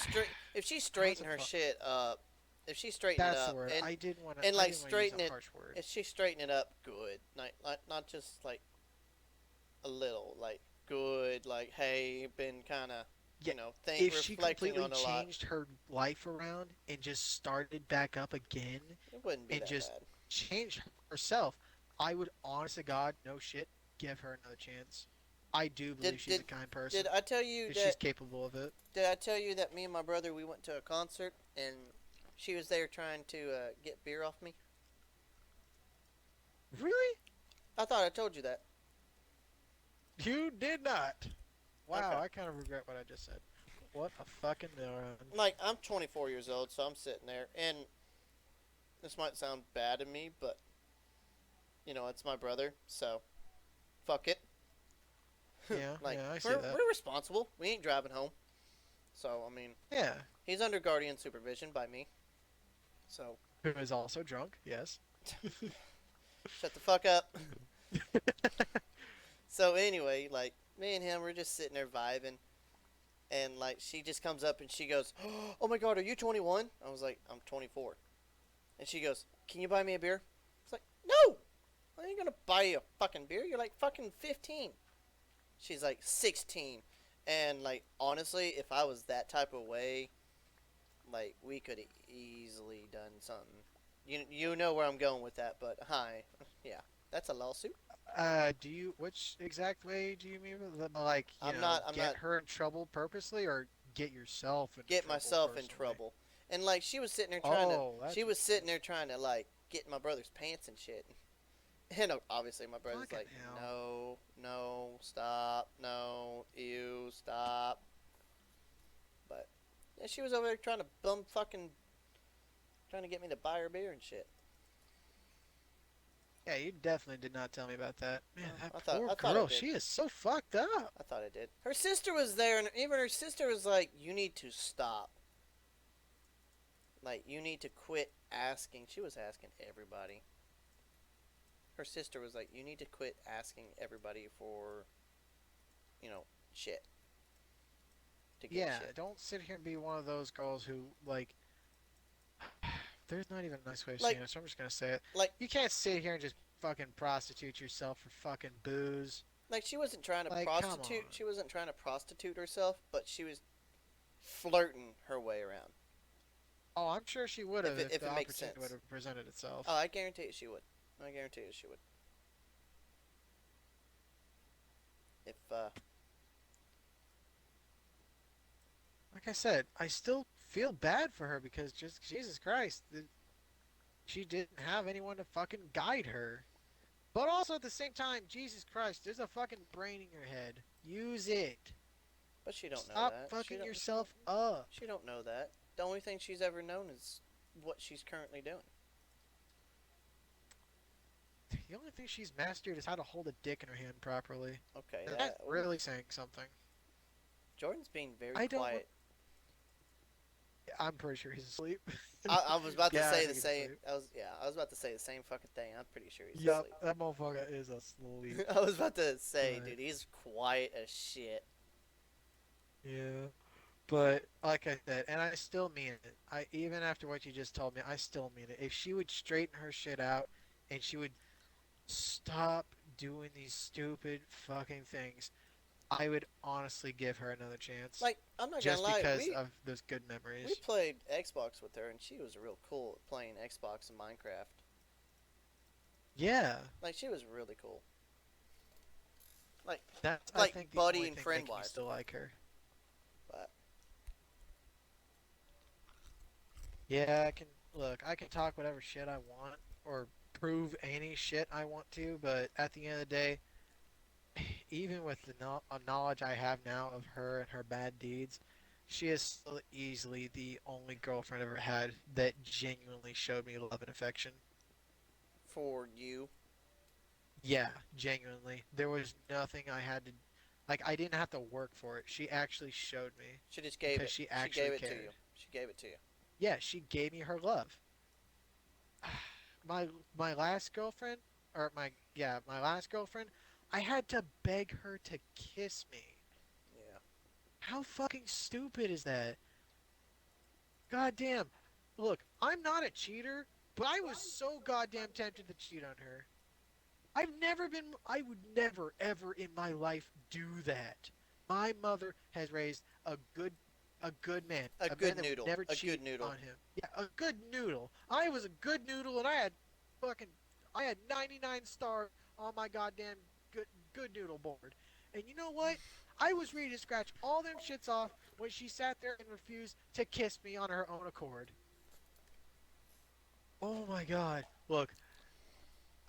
how's straightened it her called? shit up, if she straightened it That's the up word. and I didn't want to. and I like didn't want to use a straighten it, harsh word. if she straightened it up good, not just like a little, like good, like hey, been kind of, Yeah, think if she reflecting completely on a lot, changed her life around and just started back up again it wouldn't be and that just bad. changed herself, I would honest to God, no shit, give her another chance. I do Did believe she's did a kind did person I tell you and she's that? capable of it. Did I tell you that me and my brother we went to a concert and she was there trying to get beer off me? Really? I thought I told you that. You did not. Wow, Okay. I kind of regret what I just said. What a fucking moron. Like I'm 24 years old, so I'm sitting there, and this might sound bad to me, but it's my brother, so fuck it. Yeah, Like yeah, I see we're that. we're responsible. We ain't driving home, so I mean Yeah, he's under guardian supervision by me. So who is also drunk, yes. shut the fuck up. So anyway, like me and him, we're just sitting there vibing, and like she just comes up and she goes, "Oh my god, are you 21?" I was like, "I'm 24," and she goes, "Can you buy me a beer?" It's like, "No, I ain't gonna buy you a fucking beer. You're like fucking 15." She's like 16, and like honestly, if I was that type of way, like we could have easily done something. You know where I'm going with that, but hi, yeah, that's a lawsuit. Which exact way do you mean? Like, I'm get not her in trouble purposely or get yourself into get trouble myself in personally? trouble. And like Oh, she that's what was it sitting is. there trying to like get my brother's pants and shit. And obviously my brother's Fucking like, hell. no, no, stop, no, ew, stop. But yeah, she was over there trying to trying to get me to buy her beer and shit. Yeah, you definitely did not tell me about that. Man, that poor I thought I girl, did. she is so fucked up. I thought I did. Her sister was there, and even her sister was like, "You need to stop. Like, you need to quit asking." She was asking everybody. Her sister was like, "You need to quit asking everybody for, you know, shit to get Yeah, shit." don't sit here and be one of those girls who, like, there's not even a nice way of saying Like, it, so I'm just gonna say it. like, You can't sit here and just fucking prostitute yourself for fucking booze. like she wasn't trying to Like, come prostitute. on. She wasn't trying to prostitute herself, but she was flirting her way around. Oh, I'm sure she would have if If the it makes opportunity would sense. have presented itself. Oh, I guarantee you she would. I guarantee you she would. If Like I said, I still feel bad for her because just Jesus Christ, she didn't have anyone to fucking guide her. But also at the same time, Jesus Christ, there's a fucking brain in your head. Use it. but she don't know Stop that. fucking yourself up. She don't know that. The only thing she's ever known is what she's currently doing. The only thing she's mastered is how to hold a dick in her hand properly. Okay, And that that's really saying something. Jordan's being very I don't. quiet. I'm pretty sure he's asleep. I was about to Yeah, I say the think he's same. asleep. I was about to say the same fucking thing. I'm pretty sure he's Yup, asleep. that motherfucker is asleep. I was about to say, But dude, he's quiet as shit. yeah. But like I said, and I still mean it. I even after what you just told me, I still mean it. If she would straighten her shit out and she would stop doing these stupid fucking things, I would honestly give her another chance. Like, I'm not gonna Just lie, because we of those good we memories. played Xbox with her, and she was real cool at playing Xbox and Minecraft. Yeah. Like, she was really cool. Like, That's I like think the buddy only and thing friend making me wise. still like her. But Yeah, I can talk whatever shit I want or prove any shit I want to, but at the end of the day, even with the knowledge I have now of her and her bad deeds, she is still easily the only girlfriend I've ever had that genuinely showed me love and affection. for you, Yeah, genuinely. There was nothing I had to, like, I didn't have to work for it. She actually showed me she just gave because it. she She actually gave it to you. cared. She gave it to you. Yeah, she gave me her love. my my last girlfriend, or my last girlfriend, I had to beg her to kiss me. Yeah. How fucking stupid is that? Goddamn. Look, I'm not a cheater, but I was so goddamn tempted to cheat on her. I would never, ever in my life do that. My mother has raised a good man, A a man good that would noodle. never A good cheat noodle. on him. Yeah, a good noodle. I was a good noodle, and fucking, I had 99 stars on my goddamn good, good noodle board. And you know what? I was ready to scratch all them shits off when she sat there and refused to kiss me on her own accord. Oh my god. Look,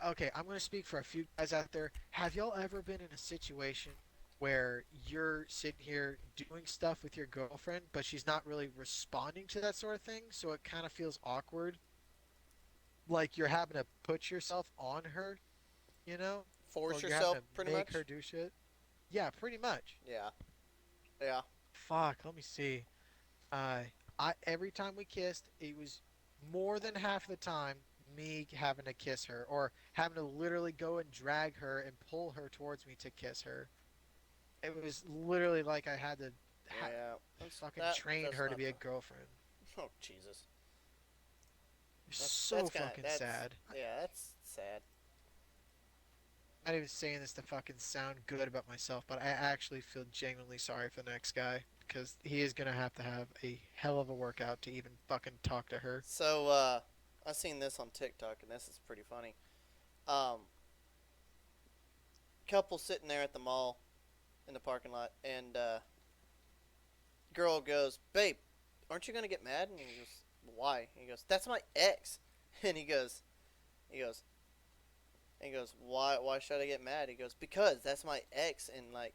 okay, I'm going to speak for a few guys out there. Have y'all ever been in a situation where you're sitting here doing stuff with your girlfriend, but she's not really responding to that sort of thing, so it kind of feels awkward? Like you're having to put yourself on her, you know? Or Force you're having yourself, to pretty make her much. do shit? Yeah, pretty much. Yeah. Yeah. Fuck, let me see. Uh, every time we kissed, it was more than half the time me having to kiss her or having to literally go and drag her and pull her towards me to kiss her. It was literally like I had to Yeah. fucking train That's her to not be a fun. girlfriend. Oh Jesus. So That's kind of fucking that's sad. yeah. That's sad. I'm not even saying this to fucking sound good about myself, but I actually feel genuinely sorry for the next guy because he is gonna have to have a hell of a workout to even fucking talk to her. So I seen this on TikTok, and this is pretty funny. Um, couple sitting there at the mall in the parking lot, and girl goes, "Babe, aren't you gonna get mad?" And he goes, "Why?" He goes, "That's my ex." And he goes, he goes, Why should I get mad?" He goes, "Because that's my ex, and like,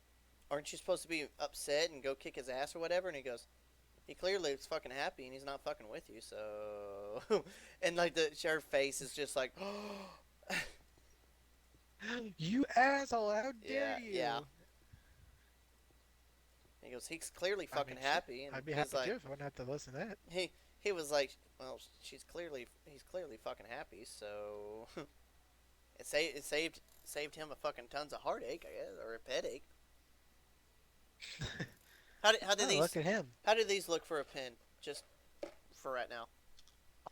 aren't you supposed to be upset and go kick his ass or whatever?" And he goes, "He clearly is fucking happy, and he's not fucking with you, so." And like her face is just like, You asshole! How dare yeah, yeah. you? He goes, "He's clearly I fucking mean, shit. happy," and I'd be he's happy too like, if I wouldn't have to listen to that. he was like, "Well, he's clearly fucking happy, so." It saved him a fucking tons of heartache, I guess, or a headache. Oh, look at him. How do these look for a pin? Just for right now.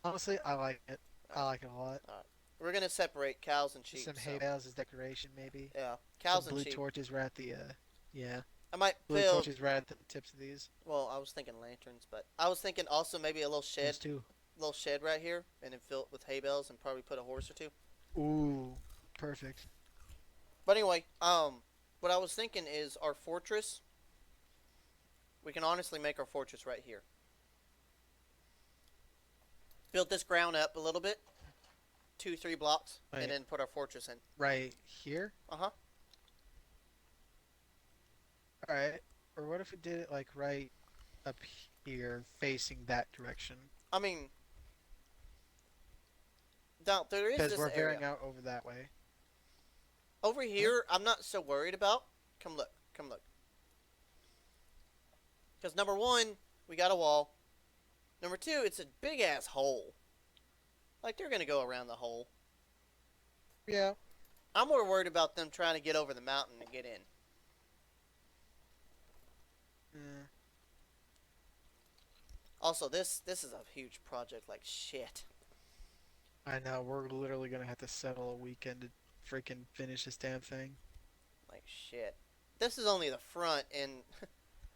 Honestly, I like it. All I right, like it a lot. all right. We're gonna separate cows and Just sheep. some So hay bales as decoration, maybe. yeah, Some cows and blue sheep. torches right at the yeah. I might Blue fill. torches right at the tips of these. Well, I was thinking lanterns, but I was thinking also maybe a Those two. little shed right here, and then fill it with hay bales and probably put a horse or two. Ooh, perfect. But anyway, what I was thinking is our fortress. We can honestly make our fortress right here. Build this ground up a little bit, 2, 3 blocks, and Right, then put our fortress in. right here. Uh huh. All right. Or what if we did it like right up here, facing that direction? I mean, now there is Because this we're area veering out over that way. over Huh? here. I'm not so worried about. Come look. Come look. Because number one, we got a wall. Number two, it's a big ass hole. Like they're gonna go around the hole. Yeah. I'm more worried about them trying to get over the mountain and get in. Mm, Also, this is a huge project. Like shit. I know. We're literally gonna have to settle a weekend to freaking finish this damn thing. Like shit. This is only the front, and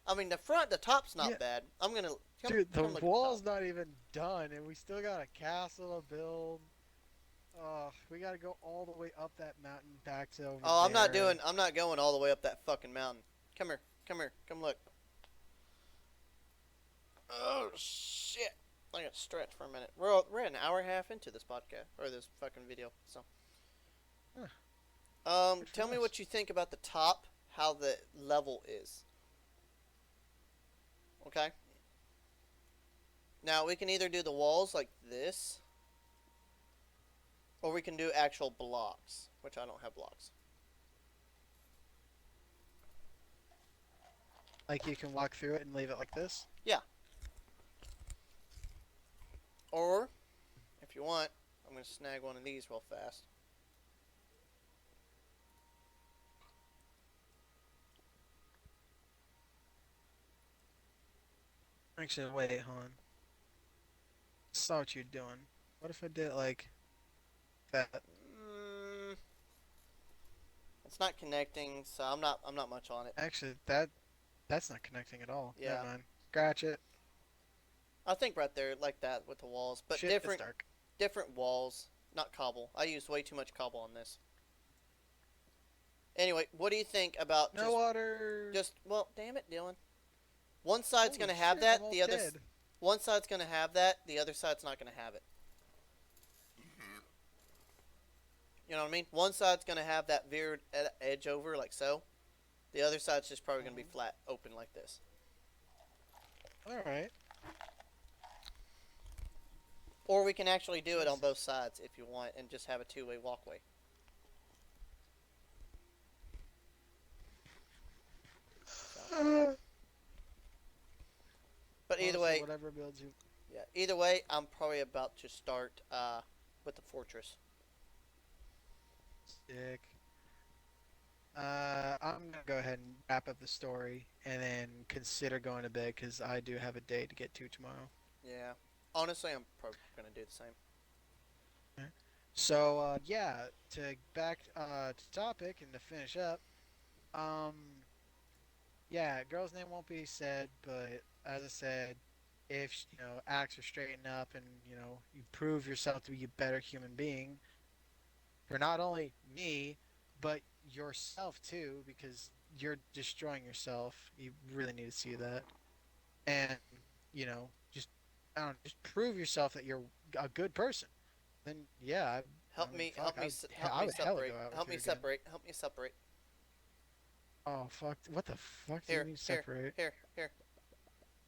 I mean the top's Yeah, not bad. I'm gonna dude, the come look at the top. wall's not even done, and we still got a castle to build. Oh, we gotta go all the way up that mountain back to over Oh, there. I'm not going all the way up that fucking mountain. Come here. Come here. Come look. Oh shit. I got to stretch for a minute. We're an hour and a half into this podcast or this fucking video. So, Huh, good tell for me us. what you think about the top, how the level is. Okay. Now we can either do the walls like this, or we can do actual blocks, which I don't have blocks. Like you can walk through it and leave it like this. Yeah. Or, if you want, I'm gonna snag one of these real fast. Actually, wait, hold on. Saw what you're doing. What if I did it like that? Mm, it's not connecting, so I'm not much on it. Actually, that's not connecting at all. Yeah. Never mind. Scratch it. I think right there like that with the walls, but Shit, it's dark. different walls, not cobble. I used way too much cobble on this. Anyway, what do you think about No water. just well, damn it, Dylan. One side's Holy gonna have shit, I'm that, almost dead. one side's gonna have that, the other side's not gonna have it. You know what I mean? One side's gonna have that veered edge over like so. The other side's just probably gonna be flat, open like this. All right. Or we can actually do it on both sides if you want, and just have a two-way walkway. Uh, But either honestly, way, whatever builds you. yeah. Either way, I'm probably about to start with the fortress. Sick. I'm gonna go ahead and wrap up the story and then consider going to bed because I do have a day to get to tomorrow. Yeah. Honestly, I'm probably gonna do the same. So yeah, to back to topic and to finish up, um, yeah, girl's name won't be said, but as I said, if acts are straighten up and you prove yourself to be a better human being for not only me, but yourself too, because you're destroying yourself. You really need to see that, and just I don't know, just prove yourself that you're a good person. Then yeah, I mean, fuck, Help I me would hella separate. go out with Help you me again. separate. Help me separate. Oh fuck! What the fuck do you Here, mean here, separate? here, here.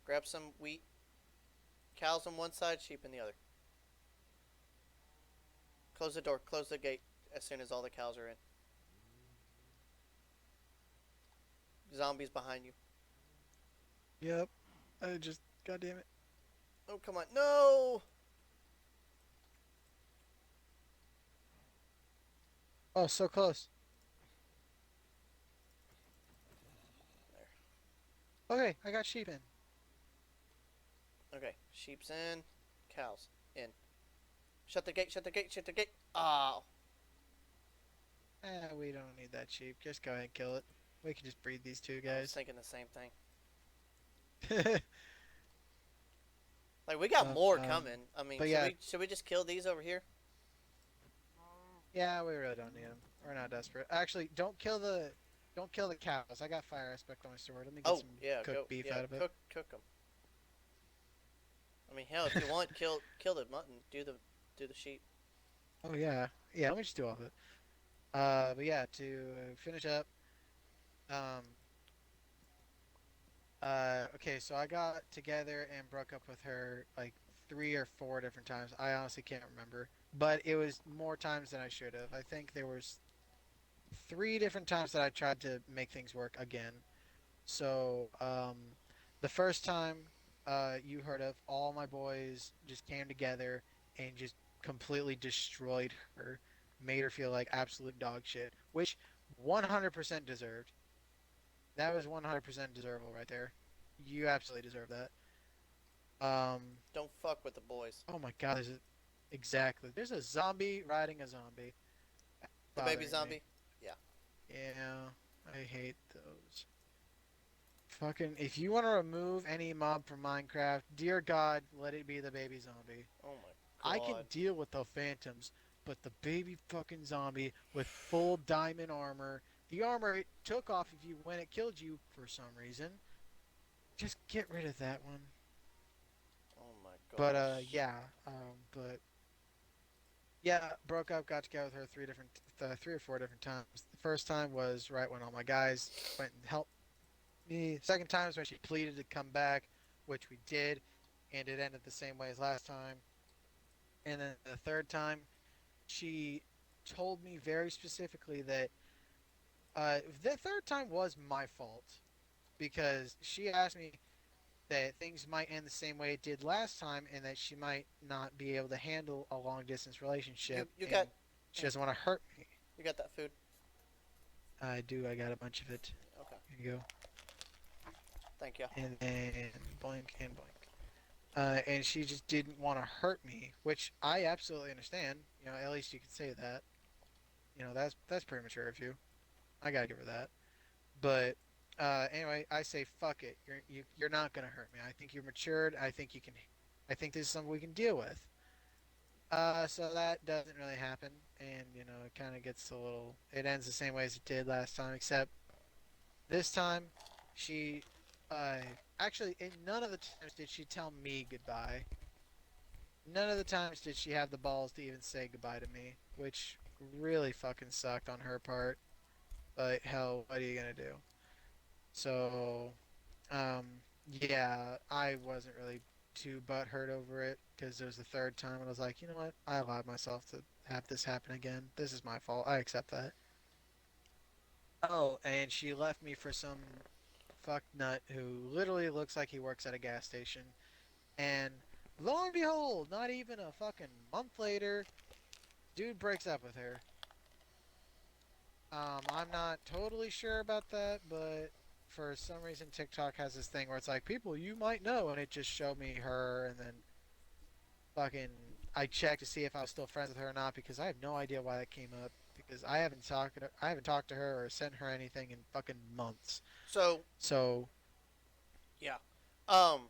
Grab some wheat. Cows on one side, sheep on the other. Close the door. Close the gate as soon as all the cows are in. Zombies behind you. Yep. I just God damn it. Oh, come on. No! Oh, so close. Okay, I got sheep in. Okay, sheep's in. Cows in. Shut the gate, shut the gate, shut the gate. Oh. We don't need that sheep. Just go ahead and kill it. We can just breed these two I was guys. thinking the same thing. Like, we got more coming. I mean, but yeah. should we just kill these over here? Yeah, we really don't need them. We're not desperate. Actually, don't kill the cows. I got fire aspect on my sword. Let me get Oh, some yeah, cooked beef yeah, out of it. cook them. I mean, hell, if you want, kill the mutton. Do the sheep. Oh yeah, yeah. Let me just do all of it. But yeah, to finish up, um, okay, so I got together and broke up with her like 3 or 4 different times. I honestly can't remember, but it was more times than I should have. I think there was 3 different times that I tried to make things work again. So, the first time you heard of. All my boys just came together and just completely destroyed her, made her feel like absolute dog shit, which 100% deserved. That was 100% deservable right there. You absolutely deserve that. Don't fuck with the boys. Oh my god, exactly. There's a zombie riding a zombie. The baby Bothering me. zombie. Yeah. Yeah, I hate those. Fucking, if you want to remove any mob from Minecraft, dear God, let it be the baby zombie. Oh my I can god. deal with the phantoms, but the baby fucking zombie with full diamond armor, the armor it took off of you when it killed you for some reason, just get rid of that one. Oh my But gosh. yeah, but yeah, broke up, got together with her three or four different times. The first time was right when all my guys went and helped me. Second time is when she pleaded to come back, which we did, and it ended the same way as last time. And then the third time, she told me very specifically that the third time was my fault because she asked me that things might end the same way it did last time and that she might not be able to handle a long distance You relationship you and got she doesn't want to hurt me. you got that food? I do. I got a bunch of it. Okay. Here you go. Thank you. And then blank and blank. And she just didn't want to hurt me, which I absolutely understand. You know, at least you could say that. You know, that's pretty mature of you. I gotta give her that. But anyway, I say fuck it. You're not gonna hurt me. I think you're matured. I think you can. I think this is something we can deal with. So that doesn't really happen, and you know, it kind of gets a little. It ends the same way as it did last time, except this time, she, uh, actually, in none of the times did she tell me goodbye. None of the times did she have the balls to even say goodbye to me, which really fucking sucked on her part. But hell, what are you gonna do? So, yeah, I wasn't really too butthurt over it because it was the third time, and I was like, you know what? I allowed myself to have this happen again. This is my fault. I accept that. Oh, and she left me for some fuck nut who literally looks like he works at a gas station. And lo and behold, not even a fucking month later, dude breaks up with her. I'm not totally sure about that, but for some reason TikTok has this thing where it's like people you might know, and it just showed me her, and then fucking I checked to see if I was still friends with her or not because I have no idea why that came up because I haven't talked to her or sent her anything in fucking months. So So yeah. Um.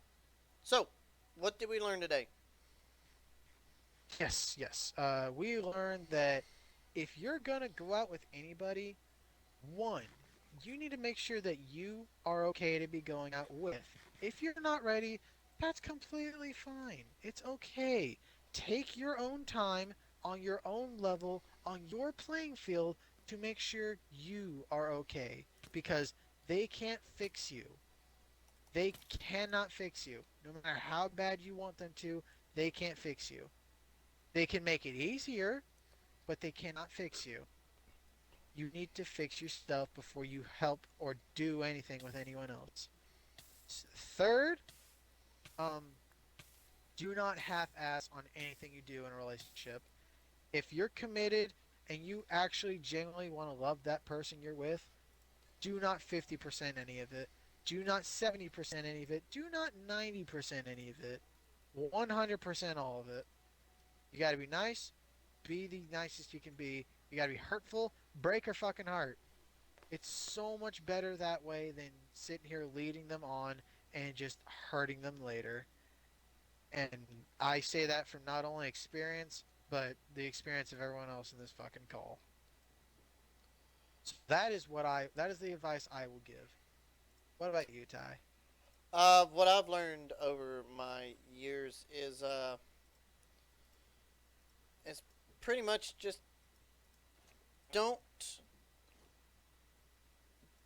So, what did we learn today? yes, yes, we learned that if you're gonna go out with anybody, one, you need to make sure that you are okay to be going out with. If you're not ready, that's completely fine. It's okay. Take your own time on your own level, on your playing field to make sure you are okay because they can't fix you. They cannot fix you. No matter how bad you want them to, they can't fix you. They can make it easier, but they cannot fix you. You need to fix yourself before you help or do anything with anyone else. Third, um, do not half-ass on anything you do in a relationship. If you're committed and you actually genuinely want to love that person you're with, do not 50% any of it. Do not 70% any of it. Do not 90% any of it. 100% all of it. You got to be nice. Be the nicest you can be. You got to be hurtful. Break her fucking heart. It's so much better that way than sitting here leading them on and just hurting them later. And I say that from not only experience, but the experience of everyone else in this fucking call. So that is the advice I will give. What about you, Ty? What I've learned over my years is pretty much just don't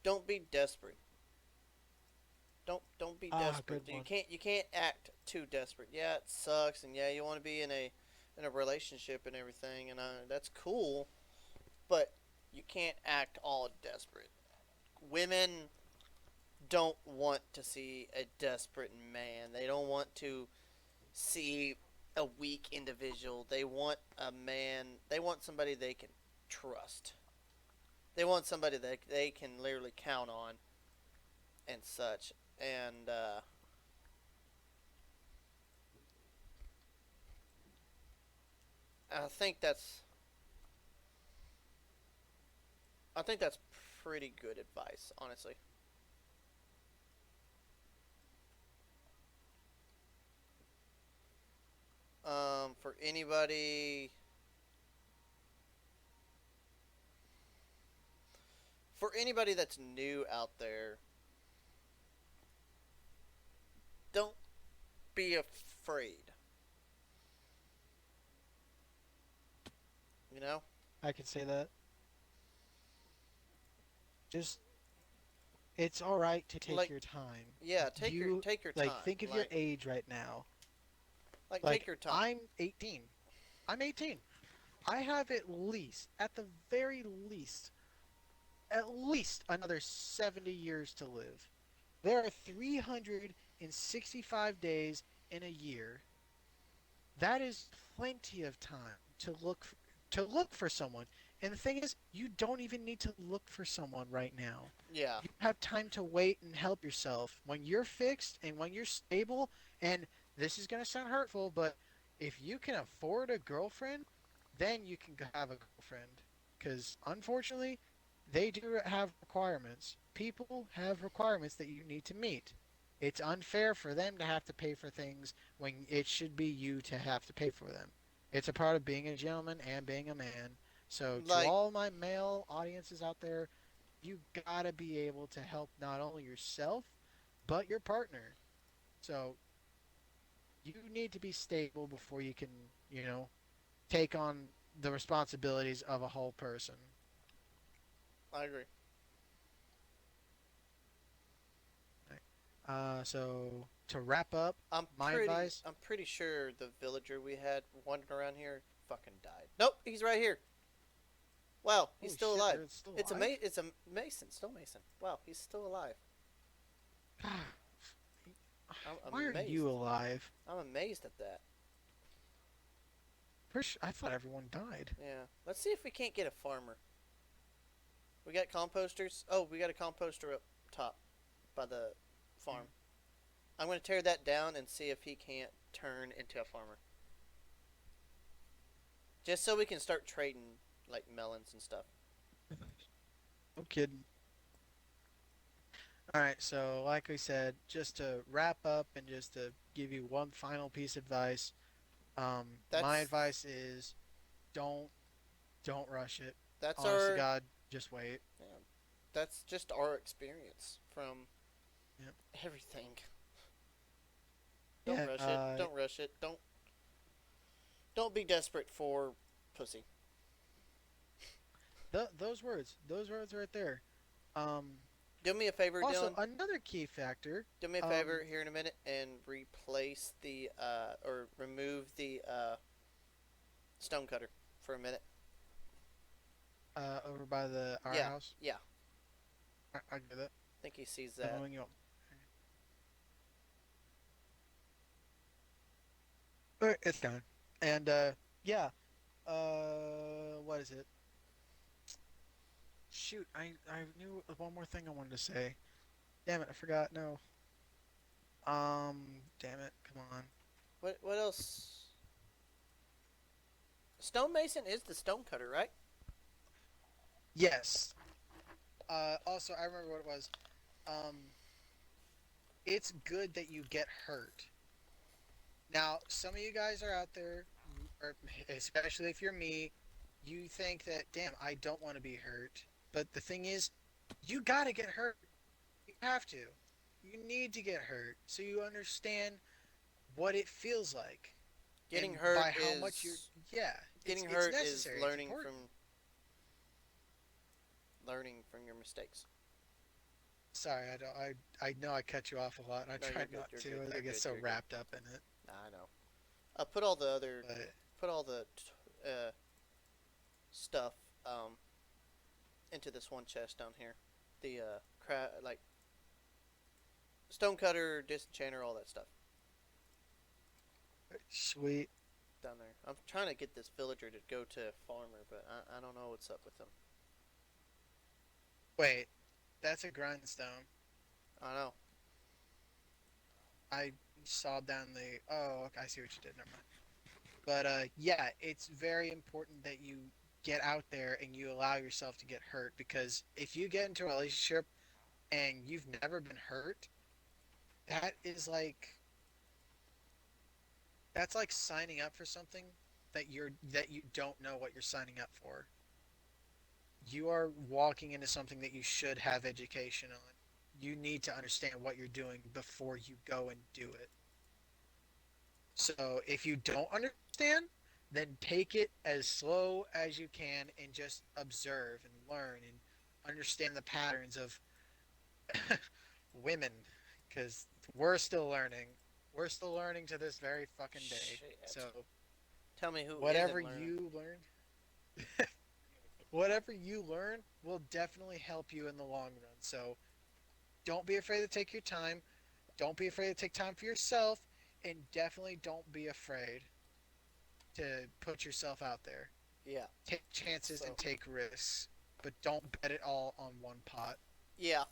don't be desperate. Don't be Ah, desperate. good one. You can't act too desperate. Yeah, it sucks, and yeah, you want to be in a relationship and everything, and that's cool. But you can't act all desperate. Women don't want to see a desperate man. They don't want to see a weak individual. They want a man. They want somebody they can trust. They want somebody that they can literally count on and such. And I think that's I think that's pretty good advice, honestly. For anybody that's new out there, don't be afraid. You know, I can say that. Just it's all right to take like your time. yeah, You take your like time. think of your age right now. Take Like your time. I'm 18. I'm 18. I have at least, at the very least, at least another 70 years to live. There are 365 days in a year. That is plenty of time to look for someone. And the thing is, you don't even need to look for someone right now. Yeah, You have time to wait and help yourself. When you're fixed and when you're stable, and this is going to sound hurtful, but if you can afford a girlfriend, then you can have a girlfriend. Because unfortunately, they do have requirements. People have requirements that you need to meet. It's unfair for them to have to pay for things when it should be you to have to pay for them. It's a part of being a gentleman and being a man. So, to like all my male audiences out there, you gotta be able to help not only yourself, but your partner. So, you need to be stable before you can, take on the responsibilities of a whole person. I agree. Right. So, to wrap up, my advice. I'm pretty sure the villager we had wandering around here fucking died. Nope, he's right here. Wow, he's Holy still shit, alive. they're still alive? It's a Mason, still Mason. Wow, he's still alive. God, I'm why are you amazed. alive? I'm amazed at that. I thought everyone died. Yeah. Let's see if we can't get a farmer. We got composters. Oh, we got a composter up top by the farm. I'm gonna tear that down and see if he can't turn into a farmer. Just so we can start trading like melons and stuff. No kidding. All right, so like we said, just to wrap up and just to give you one final piece of advice, my That's advice is don't don't rush it. that's Honest to our God, just wait. yeah, that's just our experience from Yep. everything. Don't Yeah. rush it. Don't rush it. Don't be desperate for pussy. Those words right there. Um, Do me a favor, Also, Dylan. another key factor. Do me a Um, favor here in a minute and replace the or remove the stone cutter for a minute. over by the our Yeah, house. yeah. I get it. I think he sees I'm that. moving you up. Alright, it's done. And yeah. What is it? Shoot, I knew one more thing I wanted to say. Damn it, I forgot. No. Damn it. Come on. What else? Stonemason is the stone cutter, right? Yes. Also, I remember what it was. Um, it's good that you get hurt. Now, some of you guys are out there, or especially if you're me, you think that, damn, I don't want to be hurt. But the thing is, you gotta get hurt. You have to. You need to get hurt so you understand what it feels like, Getting and hurt by how much you're. is Yeah, getting it's hurt is necessary. It's important. learning from your mistakes. Sorry, I don't. I know I cut you off a lot, and I No, try you're good. not You're good. to. I You're get good. so You're good. wrapped up in it. Nah, I know. Put all the other But put all the stuff into this one chest down here. The like Stonecutter, disenchanter, all that stuff Sweet. down there. I'm trying to get this villager to go to farmer, but I don't know what's up with him. Wait, that's a grindstone. I know. I saw down the. Oh, okay, I see what you did. Never mind. But yeah, it's very important that you get out there and you allow yourself to get hurt because if you get into a relationship and you've never been hurt, that is like that's like signing up for something that you don't know what you're signing up for. You are walking into something that you should have education on. You need to understand what you're doing before you go and do it. So if you don't understand, then take it as slow as you can and just observe and learn and understand the patterns of women because we're still learning. We're still learning to this very fucking day. Shit. So Tell me who whatever isn't learning. you learn, whatever you learn will definitely help you in the long run. So don't be afraid to take your time. Don't be afraid to take time for yourself, and definitely don't be afraid to put yourself out there. Yeah. Take chances and So take risks, but don't bet it all on one pot. yeah.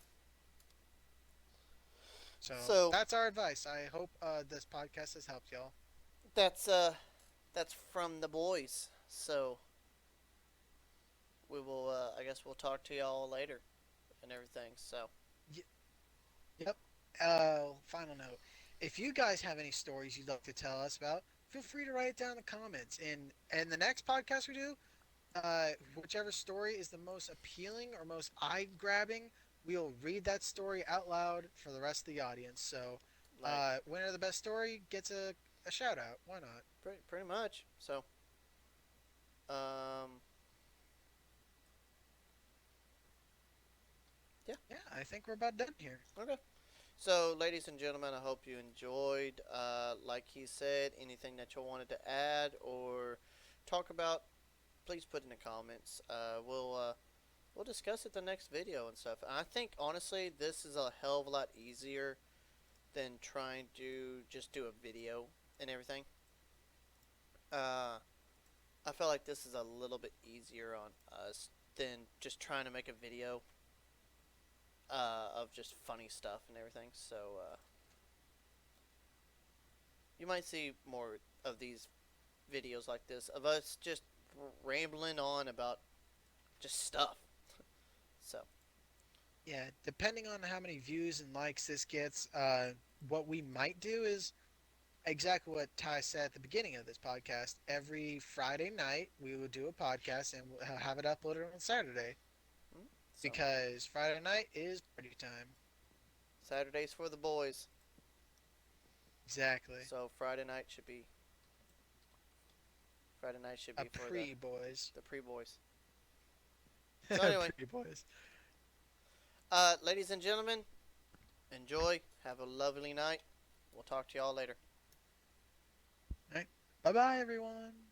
So So that's our advice. I hope this podcast has helped y'all. that's that's from the boys. So we will. I guess we'll talk to y'all later and everything. So Y- yep. Final note. If you guys have any stories you'd like to tell us about, feel free to write it down in the comments. And the next podcast we do, whichever story is the most appealing or most eye grabbing, we'll read that story out loud for the rest of the audience. So, like winner of the best story gets a shout out. Why not? pretty much. So um yeah. Yeah, I think we're about done here. Okay. So, ladies and gentlemen, I hope you enjoyed. Like he said, anything that you wanted to add or talk about, please put in the comments. We'll discuss it the next video and stuff. And I think honestly, this is a hell of a lot easier than trying to just do a video and everything. Uh, I feel like this is a little bit easier on us than just trying to make a video of just funny stuff and everything. So you might see more of these videos like this of us just rambling on about just stuff. So Yeah, depending on how many views and likes this gets, what we might do is exactly what Ty said at the beginning of this podcast. Every Friday night, we will do a podcast and we'll have it uploaded on Saturday so because Friday night is party time. Saturdays for the boys. Exactly. So Friday night should A be for the pre boys. pre boys. So anyway, Pre boys. ladies and gentlemen, enjoy. Have a lovely night. We'll talk to y'all later. All right. Bye bye, everyone.